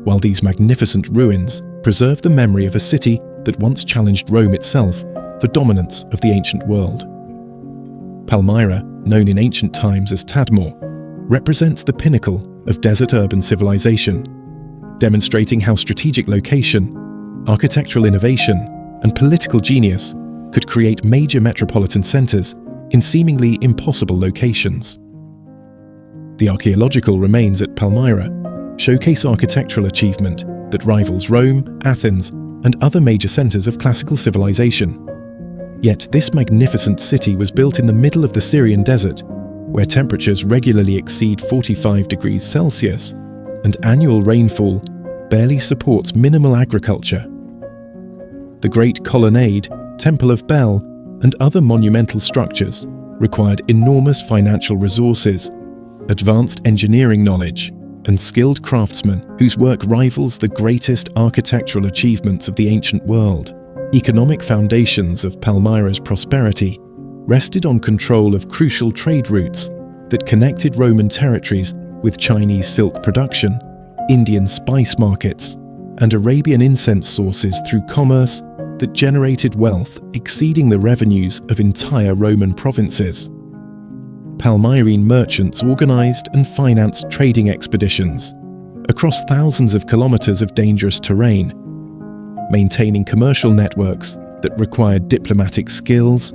while these magnificent ruins preserve the memory of a city that once challenged Rome itself for dominance of the ancient world. Palmyra, known in ancient times as Tadmor, represents the pinnacle of desert urban civilization, demonstrating how strategic location, architectural innovation, and political genius could create major metropolitan centers in seemingly impossible locations. The archaeological remains at Palmyra showcase architectural achievement that rivals Rome, Athens, and other major centers of classical civilization. Yet this magnificent city was built in the middle of the Syrian desert, where temperatures regularly exceed 45 degrees Celsius, and annual rainfall barely supports minimal agriculture. The Great Colonnade, Temple of Bel, and other monumental structures required enormous financial resources, advanced engineering knowledge, and skilled craftsmen whose work rivals the greatest architectural achievements of the ancient world. Economic foundations of Palmyra's prosperity rested on control of crucial trade routes that connected Roman territories with Chinese silk production, Indian spice markets, and Arabian incense sources through commerce that generated wealth exceeding the revenues of entire Roman provinces. Palmyrene merchants organized and financed trading expeditions across thousands of kilometers of dangerous terrain, maintaining commercial networks that required diplomatic skills,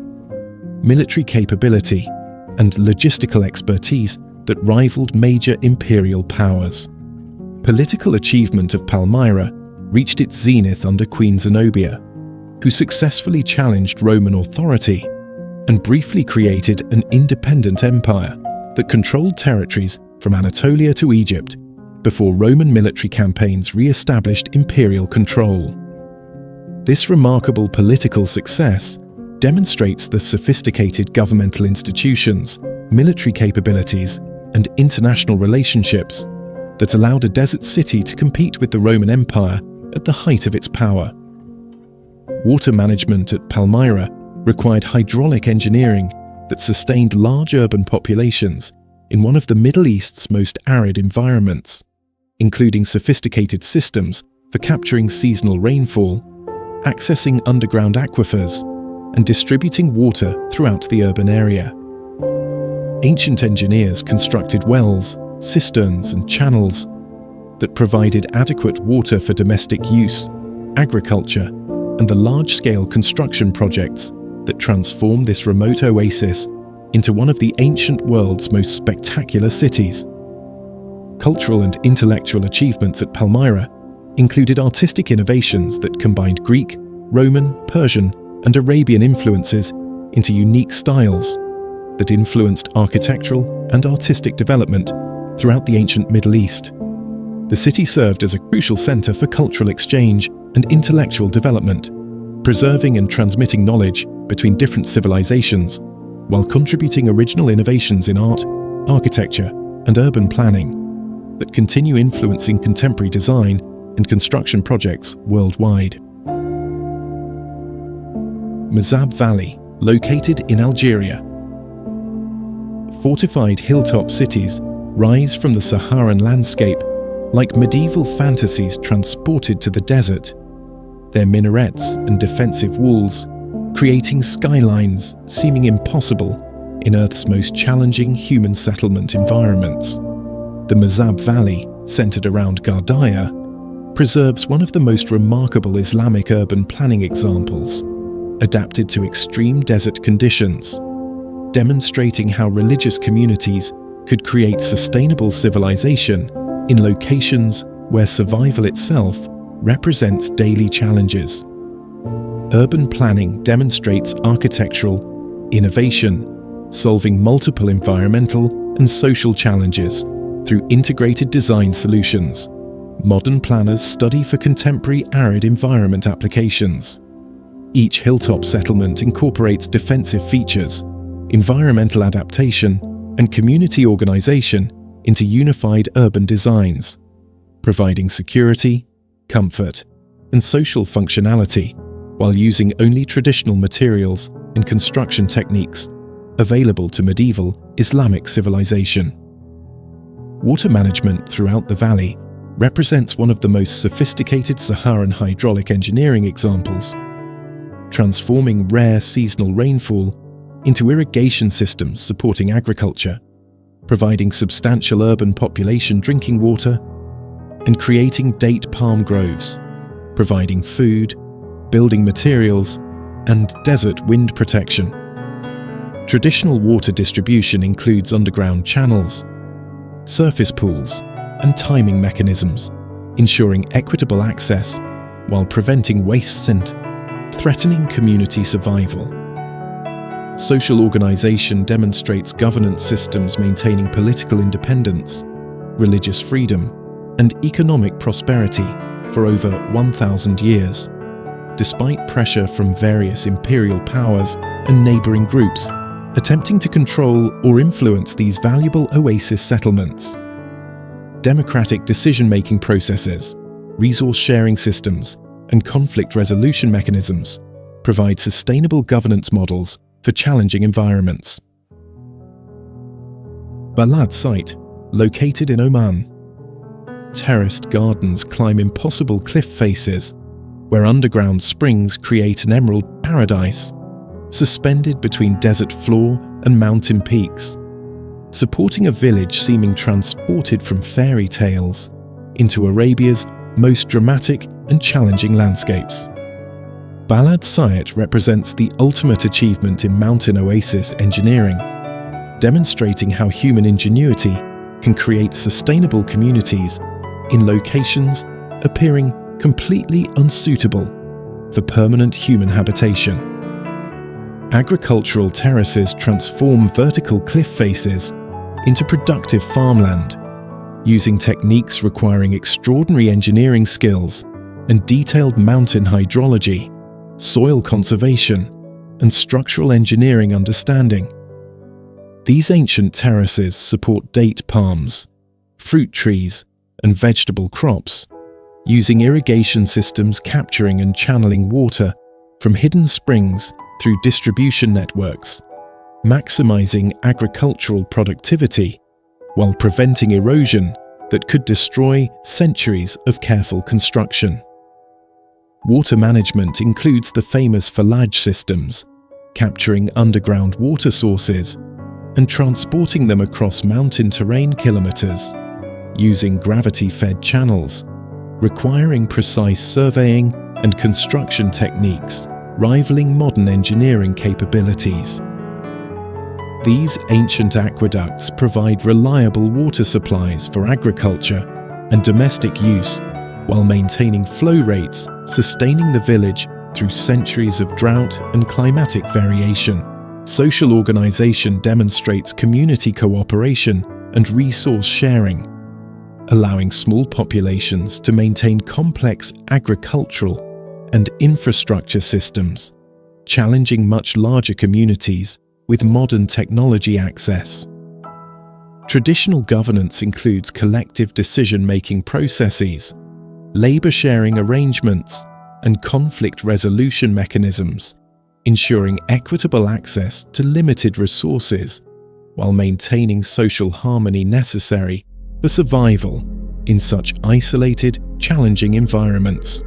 military capability, and logistical expertise that rivaled major imperial powers. Political achievement of Palmyra reached its zenith under Queen Zenobia, who successfully challenged Roman authority and briefly created an independent empire that controlled territories from Anatolia to Egypt before Roman military campaigns re-established imperial control. This remarkable political success demonstrates the sophisticated governmental institutions, military capabilities, and international relationships that allowed a desert city to compete with the Roman Empire at the height of its power. Water management at Palmyra required hydraulic engineering that sustained large urban populations in one of the Middle East's most arid environments, including sophisticated systems for capturing seasonal rainfall, accessing underground aquifers, and distributing water throughout the urban area. Ancient engineers constructed wells, cisterns, and channels that provided adequate water for domestic use, agriculture, and the large-scale construction projects that transformed this remote oasis into one of the ancient world's most spectacular cities. Cultural and intellectual achievements at Palmyra included artistic innovations that combined Greek, Roman, Persian, and Arabian influences into unique styles that influenced architectural and artistic development throughout the ancient Middle East. The city served as a crucial center for cultural exchange and intellectual development, preserving and transmitting knowledge between different civilizations, while contributing original innovations in art, architecture, and urban planning that continue influencing contemporary design and construction projects worldwide. Mzab Valley, located in Algeria. Fortified hilltop cities rise from the Saharan landscape like medieval fantasies transported to the desert, their minarets and defensive walls creating skylines seeming impossible in Earth's most challenging human settlement environments. The Mzab Valley, centered around Ghadames, preserves one of the most remarkable Islamic urban planning examples, adapted to extreme desert conditions, demonstrating how religious communities could create sustainable civilization in locations where survival itself represents daily challenges. Urban planning demonstrates architectural innovation, solving multiple environmental and social challenges through integrated design solutions. Modern planners study for contemporary arid environment applications. Each hilltop settlement incorporates defensive features, environmental adaptation, and community organization into unified urban designs, providing security, comfort, and social functionality while using only traditional materials and construction techniques available to medieval Islamic civilization. Water management throughout the valley represents one of the most sophisticated Saharan hydraulic engineering examples, transforming rare seasonal rainfall into irrigation systems supporting agriculture, providing substantial urban population drinking water, and creating date palm groves, providing food, building materials, and desert wind protection. Traditional water distribution includes underground channels, surface pools, and timing mechanisms, ensuring equitable access while preventing wastes and threatening community survival. Social organization demonstrates governance systems maintaining political independence, religious freedom, and economic prosperity for over 1,000 years, despite pressure from various imperial powers and neighboring groups attempting to control or influence these valuable oasis settlements. democratic decision-making processes, resource-sharing systems, and conflict resolution mechanisms provide sustainable governance models for challenging environments. Balad Sit, located in Oman. Terraced gardens climb impossible cliff faces, where underground springs create an emerald paradise, suspended between desert floor and mountain peaks, supporting a village seeming transported from fairy tales into Arabia's most dramatic and challenging landscapes. Balad Sit represents the ultimate achievement in mountain oasis engineering, demonstrating how human ingenuity can create sustainable communities in locations appearing completely unsuitable for permanent human habitation. Agricultural terraces transform vertical cliff faces into productive farmland, using techniques requiring extraordinary engineering skills and detailed mountain hydrology, soil conservation, and structural engineering understanding. These ancient terraces support date palms, fruit trees, and vegetable crops, using irrigation systems capturing and channeling water from hidden springs through distribution networks, maximizing agricultural productivity while preventing erosion that could destroy centuries of careful construction. Water management includes the famous Falaj systems, capturing underground water sources and transporting them across mountain terrain kilometers, using gravity-fed channels, requiring precise surveying and construction techniques rivaling modern engineering capabilities. These ancient aqueducts provide reliable water supplies for agriculture and domestic use, while maintaining flow rates, sustaining the village through centuries of drought and climatic variation. Social organization demonstrates community cooperation and resource sharing, allowing small populations to maintain complex agricultural and infrastructure systems, challenging much larger communities with modern technology access. Traditional governance includes collective decision-making processes, labor-sharing arrangements, and conflict resolution mechanisms, ensuring equitable access to limited resources while maintaining social harmony necessary for survival in such isolated, challenging environments.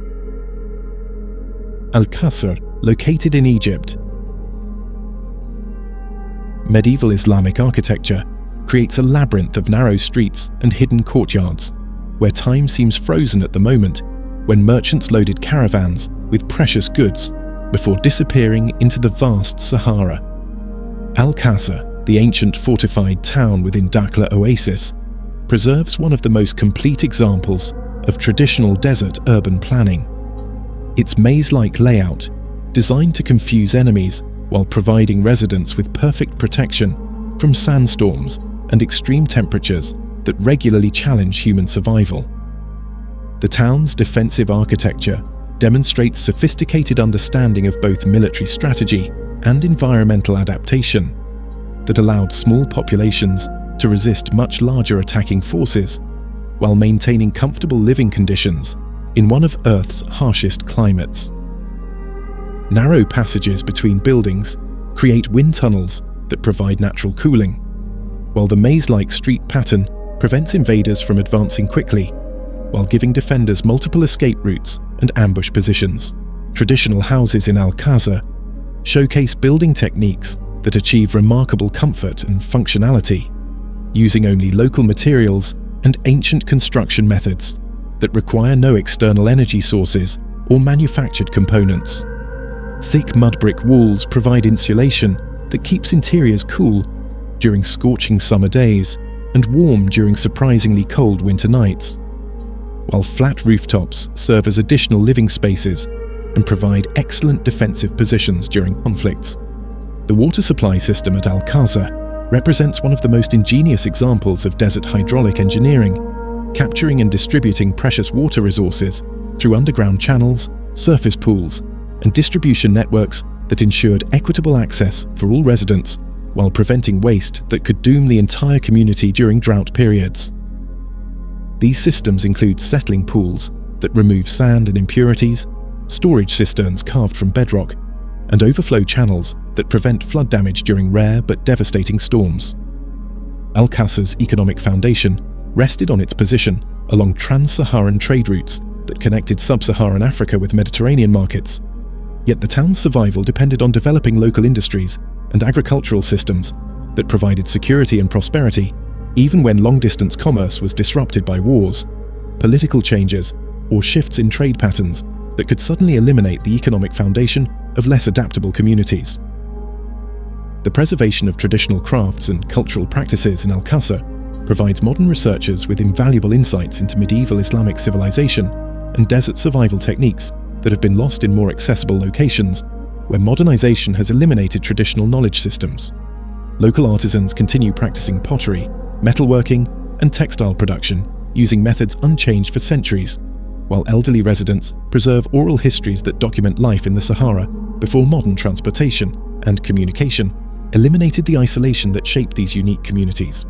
Al-Qasr, located in Egypt. Medieval Islamic architecture creates a labyrinth of narrow streets and hidden courtyards, where time seems frozen at the moment when merchants loaded caravans with precious goods before disappearing into the vast Sahara. Al-Qasr, the ancient fortified town within Dakhla Oasis, preserves one of the most complete examples of traditional desert urban planning. Its maze-like layout, designed to confuse enemies while providing residents with perfect protection from sandstorms and extreme temperatures that regularly challenge human survival. The town's defensive architecture demonstrates sophisticated understanding of both military strategy and environmental adaptation that allowed small populations to resist much larger attacking forces while maintaining comfortable living conditions in one of Earth's harshest climates. Narrow passages between buildings create wind tunnels that provide natural cooling, while the maze-like street pattern prevents invaders from advancing quickly, while giving defenders multiple escape routes and ambush positions. Traditional houses in Al-Qasr showcase building techniques that achieve remarkable comfort and functionality, using only local materials and ancient construction methods that require no external energy sources or manufactured components. Thick mud brick walls provide insulation that keeps interiors cool during scorching summer days and warm during surprisingly cold winter nights, while flat rooftops serve as additional living spaces and provide excellent defensive positions during conflicts. The water supply system at Al-Qasr represents one of the most ingenious examples of desert hydraulic engineering, capturing and distributing precious water resources through underground channels, surface pools, and distribution networks that ensured equitable access for all residents while preventing waste that could doom the entire community during drought periods. These systems include settling pools that remove sand and impurities, storage cisterns carved from bedrock, and overflow channels that prevent flood damage during rare but devastating storms. Al-Qasr's economic foundation rested on its position along trans-Saharan trade routes that connected sub-Saharan Africa with Mediterranean markets. Yet the town's survival depended on developing local industries and agricultural systems that provided security and prosperity, even when long-distance commerce was disrupted by wars, political changes, or shifts in trade patterns that could suddenly eliminate the economic foundation of less adaptable communities. The preservation of traditional crafts and cultural practices in Al-Qasr provides modern researchers with invaluable insights into medieval Islamic civilization and desert survival techniques that have been lost in more accessible locations where modernization has eliminated traditional knowledge systems. Local artisans continue practicing pottery, metalworking, and textile production using methods unchanged for centuries, while elderly residents preserve oral histories that document life in the Sahara before modern transportation and communication eliminated the isolation that shaped these unique communities.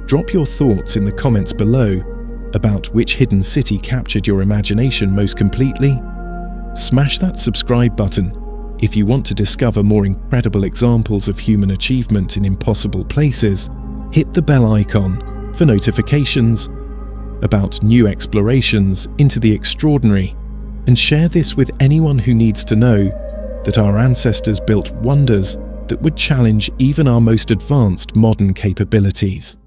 Drop your thoughts in the comments below about which hidden city captured your imagination most completely. Smash that subscribe button if you want to discover more incredible examples of human achievement in impossible places. Hit the bell icon for notifications about new explorations into the extraordinary, and share this with anyone who needs to know that our ancestors built wonders that would challenge even our most advanced modern capabilities.